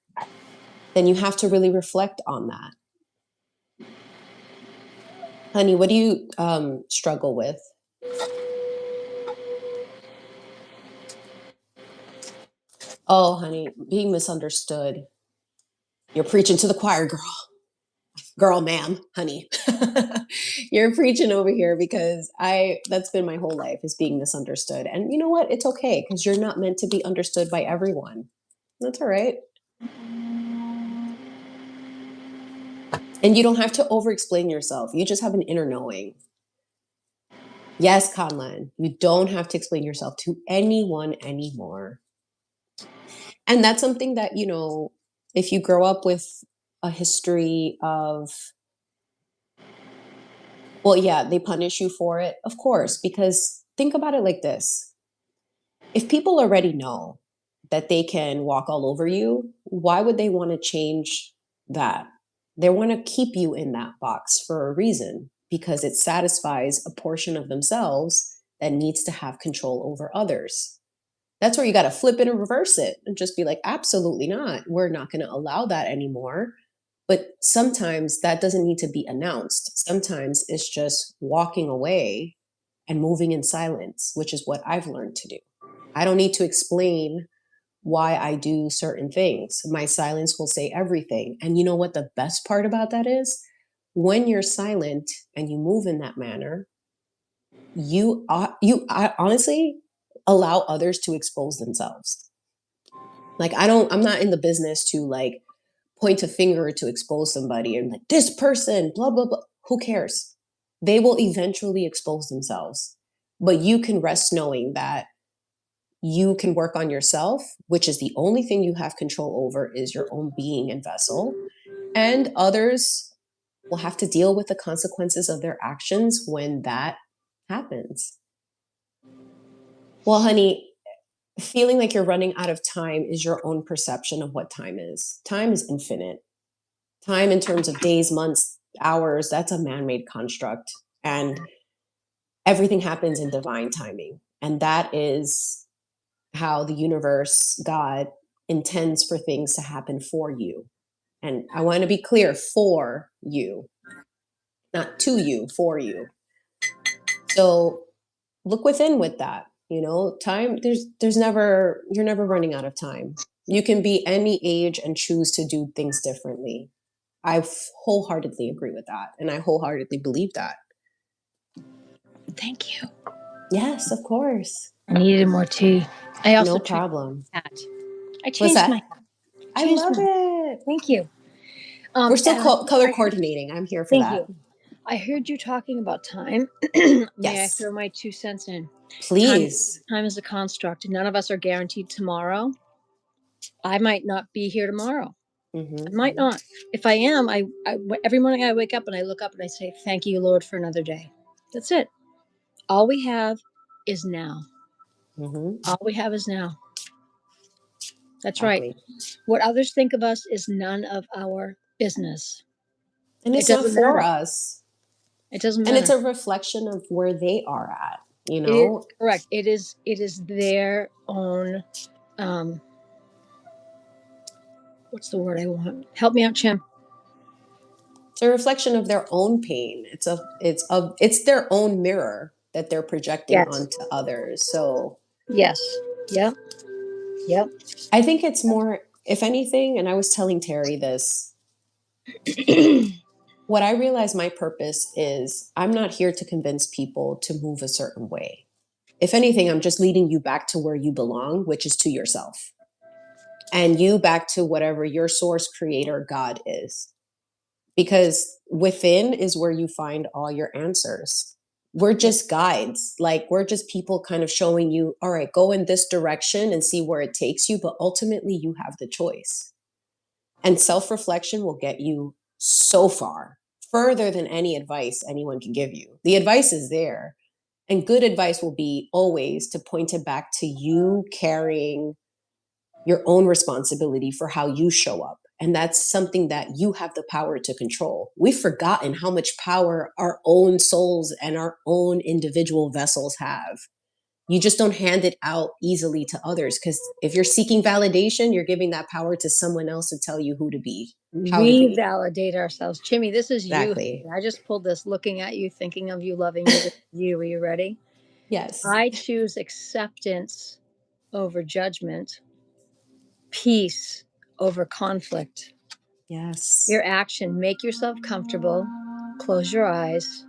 then you have to really reflect on that. Honey, what do you struggle with? Oh, honey, being misunderstood. You're preaching to the choir, girl, ma'am, honey. You're preaching over here because that's been my whole life, is being misunderstood. And you know what? It's okay, because you're not meant to be understood by everyone. That's all right. And you don't have to over explain yourself. You just have an inner knowing. Yes, Conlan, you don't have to explain yourself to anyone anymore. And that's something that, if you grow up with a history of, well, yeah, they punish you for it, of course, because think about it like this. If people already know that they can walk all over you, why would they want to change that? They want to keep you in that box for a reason, because it satisfies a portion of themselves that needs to have control over others. That's where you got to flip it and reverse it and just be like, absolutely not. We're not going to allow that anymore. But sometimes that doesn't need to be announced. Sometimes it's just walking away and moving in silence, which is what I've learned to do. I don't need to explain why I do certain things. My silence will say everything. And you know what the best part about that is? When you're silent and you move in that manner, I honestly allow others to expose themselves. Like I'm not in the business to like point a finger to expose somebody and like this person, blah, blah, blah. Who cares? They will eventually expose themselves. But you can rest knowing that you can work on yourself, which is the only thing you have control over is your own being and vessel. And others, will have to deal with the consequences of their actions when that happens. Well, honey, feeling like you're running out of time is your own perception of what time is. Time is infinite. Time, in terms of days, months, hours, that's a man made construct. And everything happens in divine timing. And that is how the universe, God, intends for things to happen for you. And I want to be clear, for you, not to you, for you. So look within with that. You know, time, there's never, you're never running out of time. You can be any age and choose to do things differently. I wholeheartedly agree with that. And I wholeheartedly believe that. Thank you. Yes, of course. I needed more tea. I also No changed problem. my hat. I What's changed that? my hat. I Changed love my it. Thank you. We're still And color I heard, coordinating. I'm here for thank that. you. I heard you talking about time. May I Yes, throw my 2 cents in? Time, please. time is a construct. None of us are guaranteed tomorrow. I might not be here tomorrow. I Hmm. might not. If I am, every morning I wake up and I look up and I say, "Thank you, Lord, for another day." That's it. All we have is now. Hmm. All we have is now. That's right. Exactly. What others think of us is none of our business. And It it's not doesn't for matter. us. It doesn't And it's matter. a reflection of where they are at, you It is know? correct. It is their own what's the word I want? Help me out, Chim. It's a reflection of their own pain. It's their own mirror that they're projecting Yes. onto others. So Yes. Yep. Yep. I think it's more, if anything, and I was telling Terry this, what I realize my purpose is I'm not here to convince people to move a certain way. If anything, I'm just leading you back to where you belong, which is to yourself, and you back to whatever your source, creator, God is. Because within is where you find all your answers. We're Yep. just guides. Like, we're just people kind of showing you, all right, go in this direction and see where it takes you. But ultimately, you have the choice. And self reflection will get you so far, further than any advice anyone can give you. The advice is there. And good advice will be always to point it back to you carrying your own responsibility for how you show up. And that's something that you have the power to control. We've forgotten how much power our own souls and our own individual vessels have. You just don't hand it out easily to others, because if you're seeking validation, you're giving that power to someone else to tell you who to be, how to We be. validate ourselves. Chimmy, this is you. Exactly. I just pulled this looking at you, thinking of you, loving you. This is you. Are you ready? Yes. I choose acceptance over judgment, peace over conflict. Yes. Your action, make yourself comfortable, close your eyes.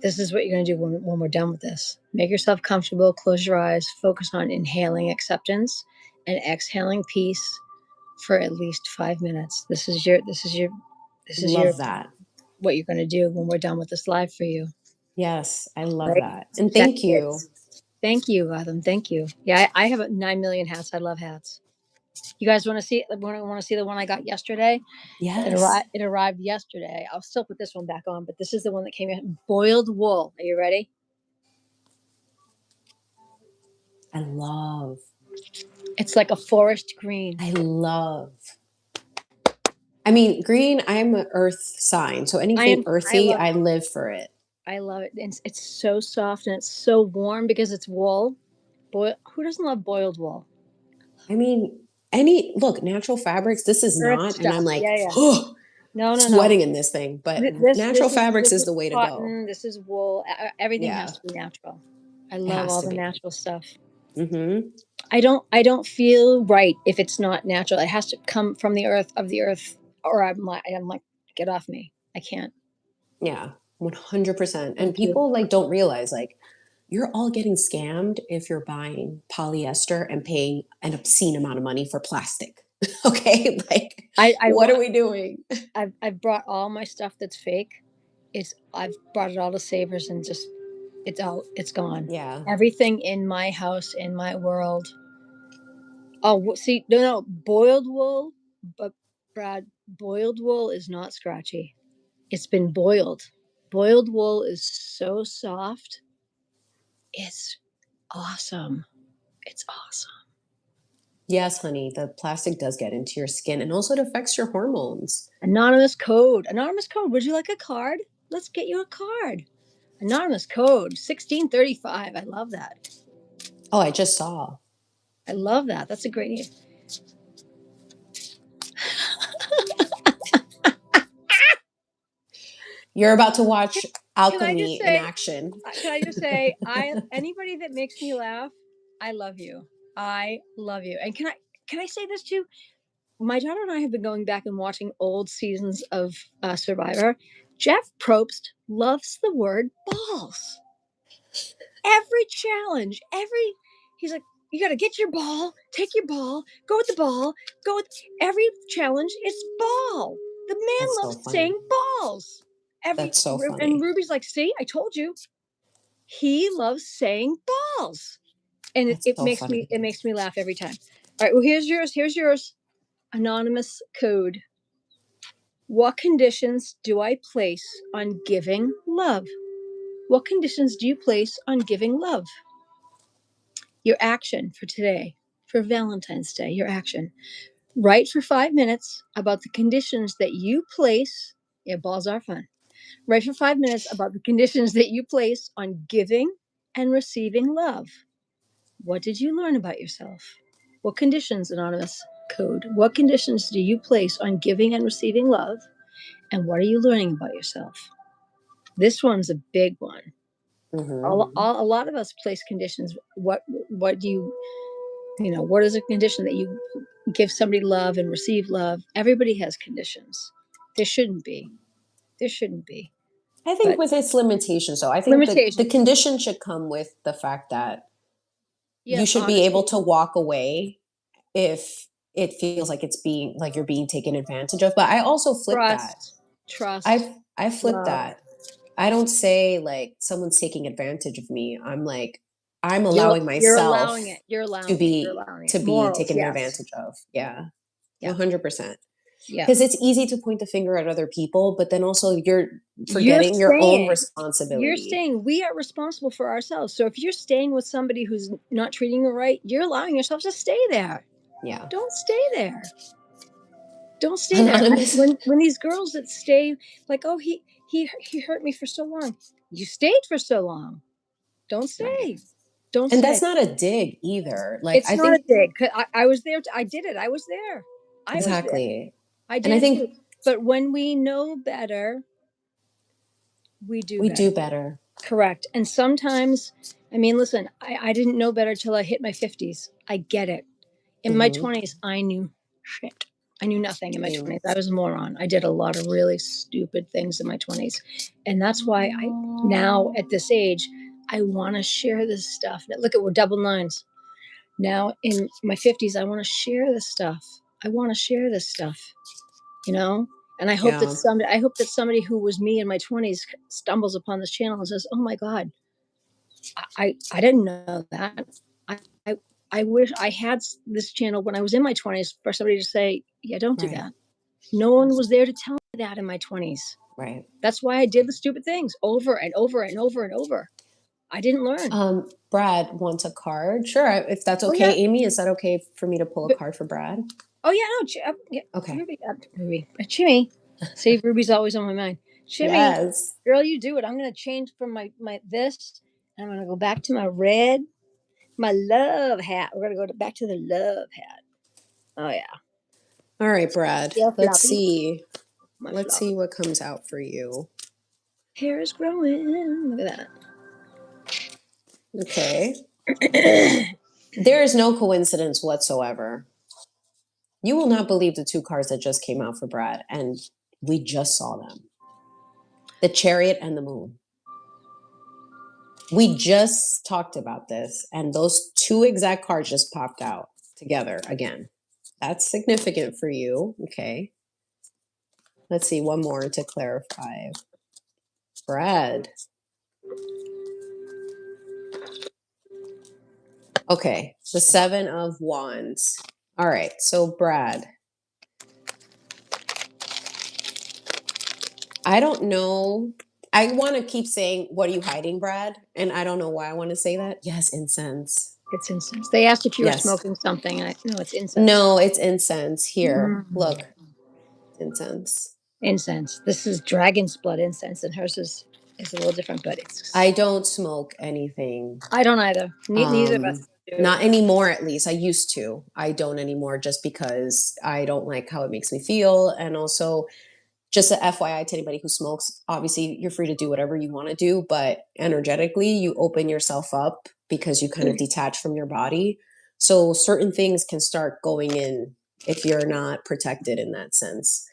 This is what you're going to do when we're done with this. Make yourself comfortable, close your eyes, focus on inhaling acceptance and exhaling peace for at least 5 minutes. This is your Love that. what you're going to do when we're done with this live for you. Yes, I love Right? that. And That's thank it. you. Thank you, Adam. Thank you. Yeah, I have 9 million hats. I love hats. You guys want to see? Want to see the one I got yesterday? It Yes. arrived. It arrived yesterday. I'll still put this one back on, but this is the one that came in boiled wool. Are you ready? I love. It's like a forest green. I love. I mean, green, I'm an earth sign. So I anything am. I earthy, love. I live for it. I love it. It's so soft and it's so warm because it's wool. Boil. Who doesn't love boiled wool? I mean, any look, natural fabrics, this is Earth not, and I'm stuff. like, Yeah, yeah. oh, No, no, no. sweating in this thing, but natural fabrics This is is the way to go. cotton. This is wool. Everything has Yeah, to be natural. I it love has all to the be. natural stuff. Mm-hmm. I don't feel right if it's not natural. It has to come from the earth of the earth, or I'm like, get off me. I can't. Yeah, 100%. And Thank you. people like don't realize like you're all getting scammed if you're buying polyester and paying an obscene amount of money for plastic. Okay, like I I what wa- are we doing? I've brought all my stuff that's fake. I've brought it all to Savers and just it's gone. Yeah. Everything in my house, in my world. Oh, see, no, boiled wool, but Brad, boiled wool is not scratchy. It's been boiled. Boiled wool is so soft. It's awesome. It's awesome. Yes, honey, the plastic does get into your skin and also it affects your hormones. Anonymous code. Anonymous code. Would you like a card? Let's get you a card. Anonymous code 1635. I love that. Oh, I just saw. I love that. That's a great name. You're about to watch Can I just alchemy in say, action. can I just say, anybody that makes me laugh, I love you. I love you. And can I say this too? My daughter and I have been going back and watching old seasons of Survivor. Jeff Probst loves the word balls. Every challenge, he's like, you got to get your ball, take your ball, go with the ball, go with every challenge. It's ball. The man That's so loves funny. saying balls. That's so And funny. Ruby's like, see, I told you. He loves saying balls, and That's it so makes funny. me laugh every time. All right, well, here's yours. Anonymous code. What conditions do I place on giving love? What conditions do you place on giving love? Your action for today, for Valentine's Day, your action. Write for 5 minutes about the conditions that you place. Yeah, balls are fun. Write for 5 minutes about the conditions that you place on giving and receiving love. What did you learn about yourself? What conditions, Anonymous code, what conditions do you place on giving and receiving love? And what are you learning about yourself? This one's a big one. Mm-hmm. A lot of us place conditions. What do what is a condition that you give somebody love and receive love? Everybody has conditions. There shouldn't be. I think But with its limitations, though, I think that the limitations. condition should come with the fact that you Yes, should be able honesty. to walk away if it feels like it's being like you're being taken advantage of. But I also flip that. Trust, I flip love. that. I don't say like someone's taking advantage of me. I'm like I'm allowing You're myself allowing it. You're to allowing it. You're be allowing to it. be Morals, taken yes. advantage of. Yeah. Yeah. 100%. Yeah. Because it's easy to point the finger at other people, but then also you're You're forgetting your own saying responsibility. we are responsible for ourselves. So if you're staying with somebody who's not treating you right, you're allowing yourself to stay there. Yeah. Don't stay there. Don't stay Anonymous. there. When these girls that stay like, oh, he hurt me for so long. You stayed for so long. Don't stay. Right. Don't And stay. that's not a dig either. Like It's I not think a dig. I was there. I did it. I was there. exactly. I did And I it think too. But when we know better, we do we better. do better. Correct. And sometimes, I mean, listen, I didn't know better till I hit my 50s. I get it. In my 20s, I knew shit. I knew nothing in my 20s. I was a moron. I did a lot of really stupid things in my 20s. And that's why I now at this age, I want to share this stuff. Now, look at we're double nines. Now in my 50s, I want to share this stuff. I want to share this stuff, you know? And I hope that somebody who was me in my 20s stumbles upon this channel and says, "Oh my God, I didn't know that. I, I wish I had this channel when I was in my 20s for somebody to say, yeah, don't do that." No one was there to tell me that in my 20s. Right. That's why I did the stupid things over and over and over and over. I didn't learn. Brad wants a card. Sure, if that's okay. yeah. Amy, is that okay for me to pull a card for Brad? Oh yeah, no, yeah. Okay. Ruby, Chimmy. See, Ruby's always on my mind. Chimmy, Yes. Girl, you do it. I'm gonna change from my this, and I'm gonna go back to my red, my love hat. We're gonna go back to the love hat. Oh yeah. All right, Brad. Yeah, Let's floppy. see. My Let's floppy. see what comes out for you. Hair is growing. Look at Okay. that. There is no coincidence whatsoever. You will not believe the two cards that just came out for Brad, and we just saw them. The Chariot and the Moon. We just talked about this, and those two exact cards just popped out together again. That's significant for you. Okay. Let's see, one more to clarify. Brad. Okay, the Seven of Wands. All right, so Brad. I don't know. I want to keep saying, "What are you hiding, Brad?" And I don't know why I want to say that. Yes, incense. It's incense. They asked if you were Yes. smoking something. I no, it's incense. No, it's incense. Here, Mm. look, incense. Incense. This is dragon's blood incense, and hers is a little different, but I it's. don't smoke anything. I don't either. Neither of us do. Not anymore, at least. I used to. I don't anymore just because I don't like how it makes me feel. And also, just a FYI to anybody who smokes, obviously you're free to do whatever you want to do, but energetically you open yourself up because you kind of detach from your body. So certain things can start going in if you're not protected in that sense.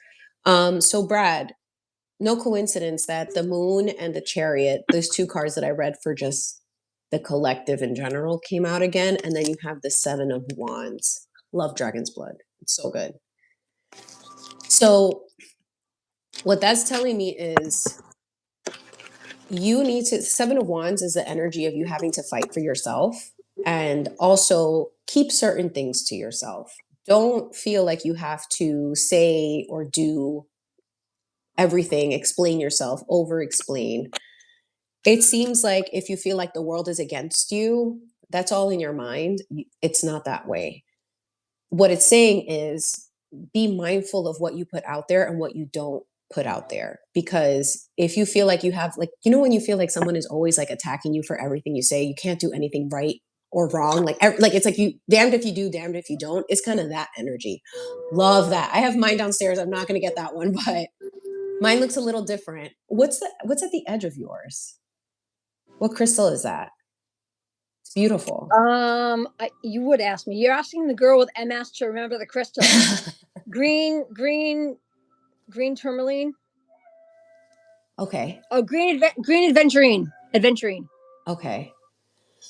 So Brad, no coincidence that the moon and the chariot, those two cards that I read for just the collective in general, came out again. And then you have the Seven of Wands. Love Dragon's Blood. It's so good. So what that's telling me is you need to, Seven of Wands is the energy of you having to fight for yourself and also keep certain things to yourself. Don't feel like you have to say or do everything, explain yourself, over explain. It seems like if you feel like the world is against you, that's all in your mind. It's not that way. What it's saying is be mindful of what you put out there and what you don't put out there. Because if you feel like you have, like, you know, when you feel like someone is always like attacking you for everything you say, you can't do anything right or wrong. Like it's like you damned if you do, damned if you don't. It's kind of that energy. Love that. I have mine downstairs. I'm not going to get that one, but mine looks a little different. What's at the edge of yours? What crystal is that? It's beautiful. You would ask me. You're asking the girl with MS to remember the crystal. Green tourmaline. Okay. Oh, green aventurine. Okay.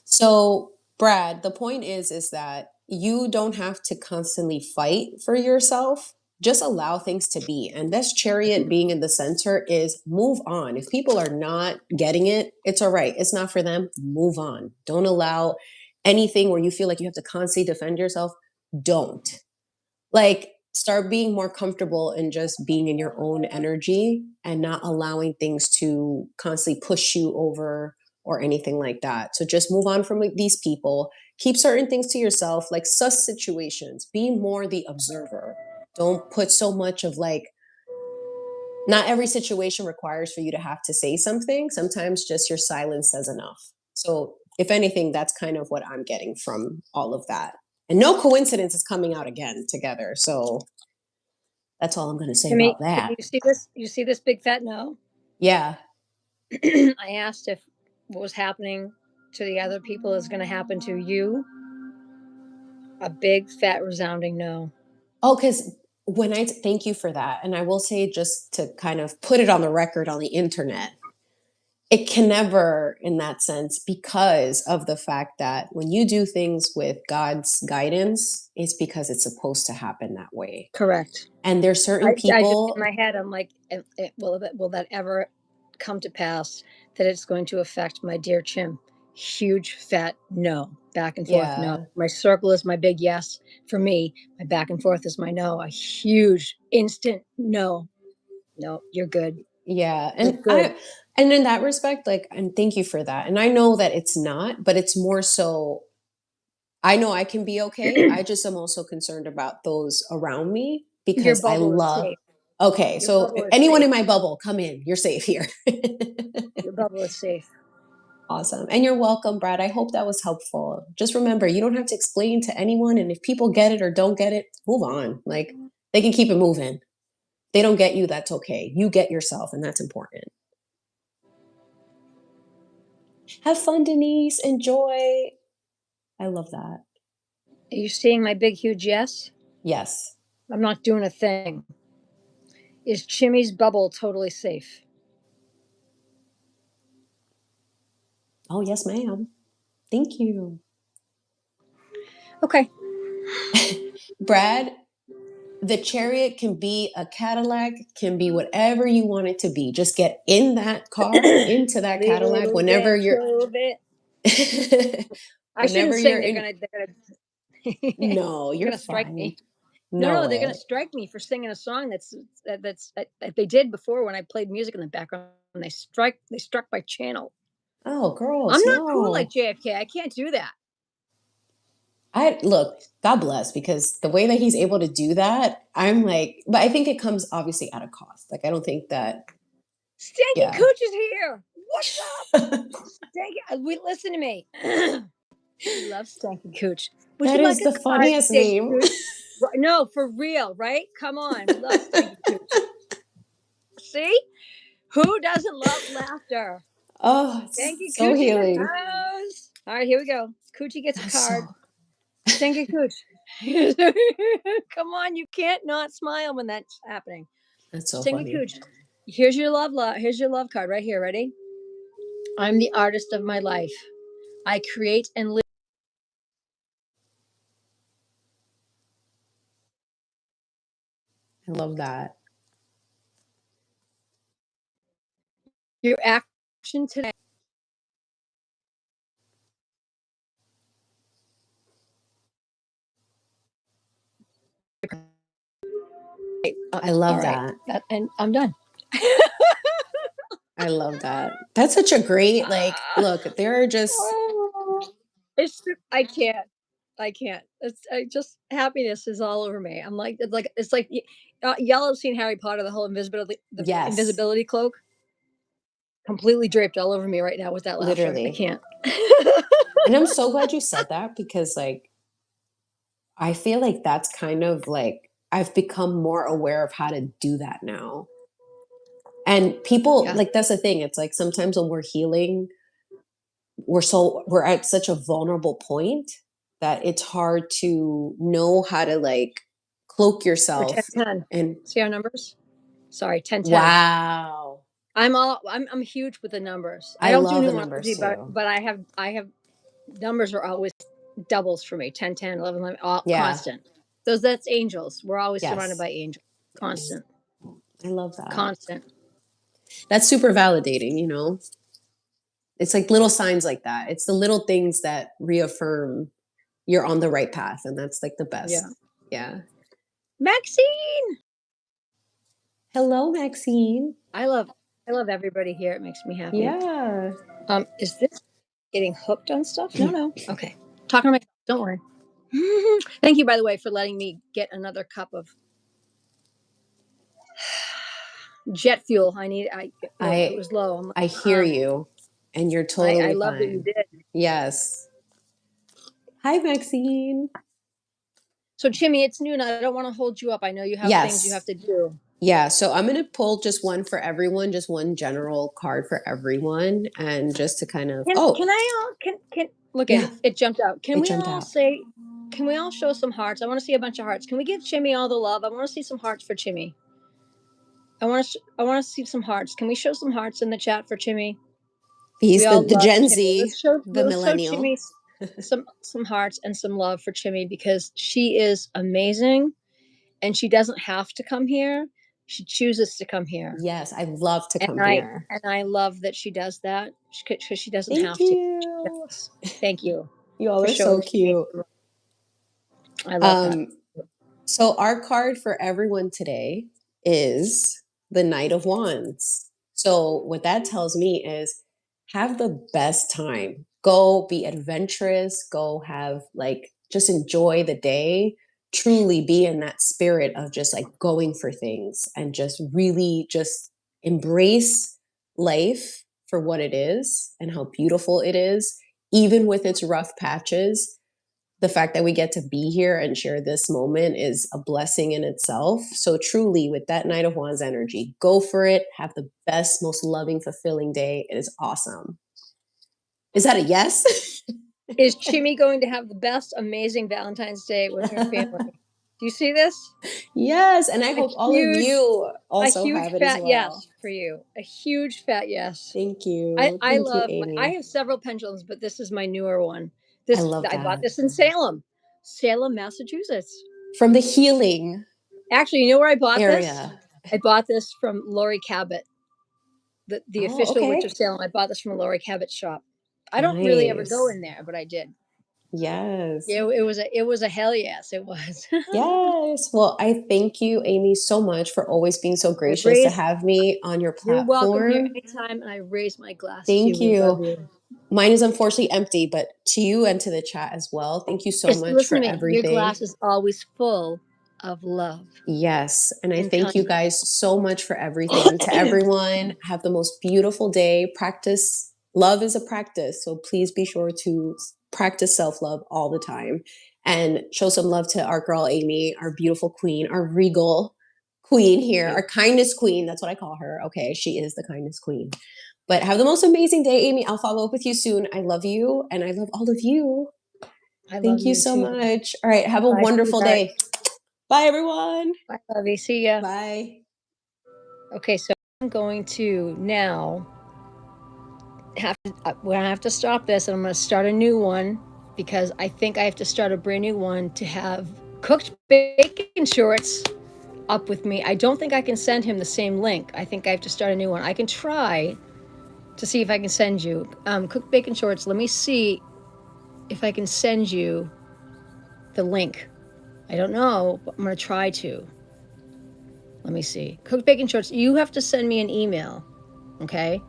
So, Brad, the point is that you don't have to constantly fight for yourself. Just allow things to be. And this chariot being in the center is move on. If people are not getting it, it's all right. It's not for them. Move on. Don't allow anything where you feel like you have to constantly defend yourself. Don't. Like, start being more comfortable in just being in your own energy and not allowing things to constantly push you over or anything like that. So just move on from like, these people. Keep certain things to yourself, like sus situations. Be more the observer. Don't put so much of like, not every situation requires for you to have to say something. Sometimes just your silence says enough. So, if anything, that's kind of what I'm getting from all of that. And no coincidence is coming out again together. So, that's all I'm going to say about that. You see this? You see this big fat no? Yeah. I asked if what was happening to the other people is going to happen to you. A big fat resounding no. Oh, because when thank you for that. And I will say, just to kind of put it on the record on the internet, it can never, in that sense, because of the fact that when you do things with God's guidance, it's because it's supposed to happen that way. Correct. And there's certain I just people. in my head, I'm like, will that ever come to pass that it's going to affect my dear Chim? Huge fat no. Back and forth no. Yeah. My circle is my big yes for me. My back and forth is my no. A huge instant no. No, you're good. Yeah. You're good. And in that respect, like, and thank you for that. And I know that it's not, but it's more so, I know I can be okay. I just am also concerned about those around me Your because I bubble is love. safe. Okay, Your so bubble is anyone safe. in my bubble, come in. You're safe here. Your bubble is safe. Awesome. And you're welcome, Brad. I hope that was helpful. Just remember, you don't have to explain to anyone. And if people get it or don't get it, move on. Like, they can keep it moving. They don't get you, that's okay. You get yourself, and that's important. Have fun, Denise. Enjoy. I love that. Are you seeing my big huge yes? Yes. I'm not doing a thing. Is Chimmy's bubble totally safe? Oh, yes, ma'am. Thank you. Okay. Brad, the chariot can be a Cadillac, can be whatever you want it to be. Just get in that car, into that Cadillac whenever you're. I shouldn't Whenever sing. you're in. They're No, they're you're gonna strike fine. me. No, No they're gonna way. strike me for singing a song that they did before when I played music in the background. They struck my channel. Oh, I'm girls, not cool like no. JFK. I can't do that. I look, God bless, because the way that he's able to do that, I'm like, but I think it comes obviously at a cost. Like, I don't think that, Stanky yeah. Cooch is here. What's up? We listen to me. We love Stanky Cooch. Would That you like is a the card, funniest Stanky name. Cooch? No, for real, right? Come on, we love Stanky Cooch. See, who doesn't love laughter? Oh, it's Stanky so Cooch in the healing. house. All right, here we go. Coochie gets a That's card. so, Stanky Cooch. Come on, you can't not smile when that's happening. that's so Stanky funny. Cooch. Here's your love card right here. Ready? I'm the artist of my life. I create and live. I love that. Your action today. I love All right. that. And I'm done. I love that. That's such a great, like, look, there are just, It's I can't. I can't. It's I just happiness is all over me. I'm like it's like y'all have seen Harry Potter, the whole yes, invisibility cloak, completely draped all over me right now with that laughter. I literally. can't. And I'm so glad you said that because, like, I feel like that's kind of like I've become more aware of how to do that now. And people, Yeah. like, that's the thing. It's like sometimes when we're healing, we're at such a vulnerable point that it's hard to know how to like cloak We're yourself 10-10. and See our numbers? Sorry, 10-10. wow. I'm huge with the numbers. I I don't do love the numbers numerology, too. but I have numbers are always doubles for me. 10, 10, 11, 11, all Yeah. constant. That's angels. We're always surrounded Yes. by angels. Yes. Constant. I love that. Constant. That's super validating, you know? It's like little signs like that. It's the little things that reaffirm you're on the right path. And that's like the best. Yeah. Yeah. Maxine. Hello, Maxine. I love everybody here. It makes me happy. Yeah. Is this getting hooked on stuff? No. Okay. Talking to myself. Don't worry. Thank you, by the way, for letting me get another cup of jet fuel. It was low. I'm like, I hear you, and you're totally I love that you fine. did. Yes. Hi, Maxine. So, Chimmy, it's noon. I don't want to hold you up. I know you have things you have Yes. to do. Yeah. So I'm going to pull just one for everyone, just one general card for everyone. And just to kind of, Can I all can look at yeah, it? It jumped out. Can it we jumped all out. say? Can we all show some hearts? I want to see a bunch of hearts. Can we give Chimmy all the love? I want to see some hearts for Chimmy. I want to see some hearts. Can we show some hearts in the chat for Chimmy? He's We all the love Gen Chimmy. Z, the Let's show millennial. Chimmy some hearts and some love for Chimmy because she is amazing, and she doesn't have to come here. She chooses to come here. Yes, I love to come And here. I love that she does that because she doesn't Thank have to. you. Thank you. You all For are so showing me. cute. I love that. So our card for everyone today is the Knight of Wands. So what that tells me is have the best time. Go be adventurous, go have like just enjoy the day, truly be in that spirit of just like going for things and just really just embrace life for what it is and how beautiful it is, even with its rough patches. The fact that we get to be here and share this moment is a blessing in itself. So truly, with that Knight of Wands energy, go for it. Have the best, most loving, fulfilling day. It is awesome. Is that a yes? Is Chimmy going to have the best, amazing Valentine's Day with her family? Do you see this? Yes, and I hope all of you also a huge have it fat as well. yes for you. A huge fat yes. Thank you. I Thank love. you, Amy. I have several pendulums, but this is my newer one. I bought this in Salem, Massachusetts. From the healing. Actually, you know where I bought area. this? I bought this from Lori Cabot, the official Witch of Salem. I bought this from a Lori Cabot shop. I don't really ever go in there, but I did. Yes. It was a hell yes, it was. Yes. Well, I thank you, Amy, so much for always being so I gracious to raised have me on your You're welcome here platform. anytime, and I raise my glass to you. Thank We love you. you. Mine is unfortunately empty, but to you and to the chat as well. Thank you so Just much listen for to me. Your glass everything. is always full of love Yes. And I and thank you kindness. guys so much for everything. To everyone, have the most beautiful day. Practice. Love is a practice. So please be sure to practice self love all the time and show some love to our girl, Amy, our beautiful queen, our regal queen here, our kindness queen. That's what I call her. Okay. She is the kindness queen. But have the most amazing day, Amy. I'll follow up with you soon. I love you and I love all of you. I love Thank you you so too. much. All right. Have a Bye, wonderful sweetheart. day. Bye, everyone. Bye, lovey. See ya. Bye. Okay, so I'm going to now we're gonna have to stop this, and I'm gonna start a new one because I think I have to start a brand new one to have cooked bacon shorts up with me. I don't think I can send him the same link. I think I have to start a new one. I can try to see if I can send you cooked bacon shorts. Let me see if I can send you the link. I don't know, but I'm gonna try to. Let me see. Cooked bacon shorts. You have to send me an email, okay?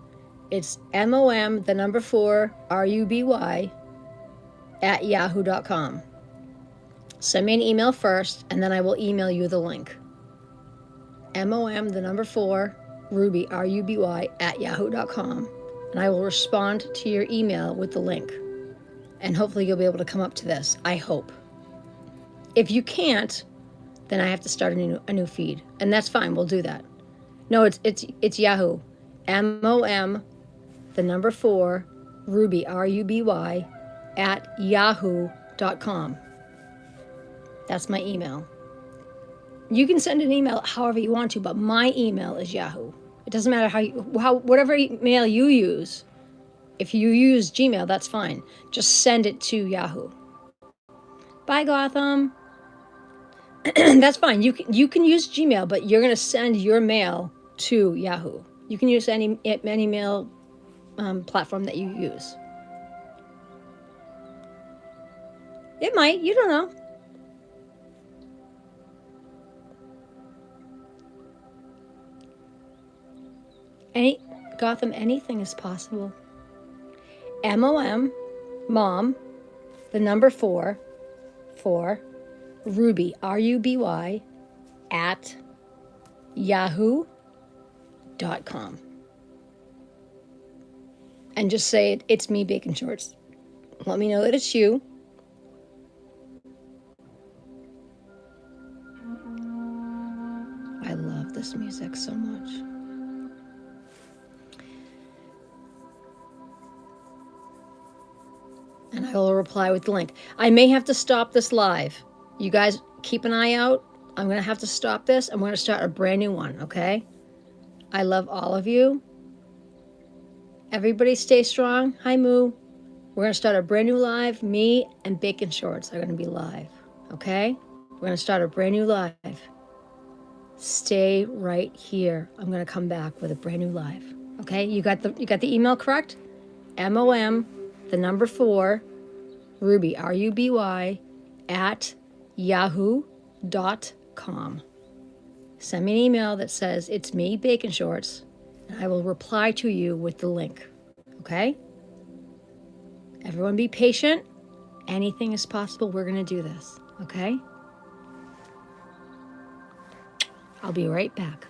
It's MOM, the number 4, RUBY at yahoo.com. Send me an email first, and then I will email you the link. MOM, the number 4, Ruby, RUBY at yahoo.com. And I will respond to your email with the link. And hopefully you'll be able to come up to this. I hope. If you can't, then I have to start a new feed. And that's fine. We'll do that. No, it's Yahoo. MOM, the number 4, Ruby, RUBY, at yahoo.com. That's my email. You can send an email however you want to, but my email is Yahoo. It doesn't matter whatever email you use. If you use Gmail, that's fine. Just send it to Yahoo. Bye, Gotham. That's fine. You can use Gmail, but you're gonna send your mail to Yahoo. You can use any mail platform that you use. It might. You don't know. Gotham, anything is possible. MOM, mom, the number 4, Ruby, RUBY, at yahoo.com. And just say it's me, Bacon Shorts. Let me know that it's you. I love this music so much. And I will reply with the link. I may have to stop this live. You guys keep an eye out. I'm going to have to stop this. I'm going to start a brand new one, okay? I love all of you. Everybody stay strong. Hi, Moo. We're going to start a brand new live. Me and Bacon Shorts are going to be live, okay? We're going to start a brand new live. Stay right here. I'm going to come back with a brand new live, okay? You got the email correct? MOM, the number 4, Ruby, RUBY, at yahoo.com. Send me an email that says, it's me, Bacon Shorts, and I will reply to you with the link, okay? Everyone be patient. Anything is possible. We're going to do this, okay? I'll be right back.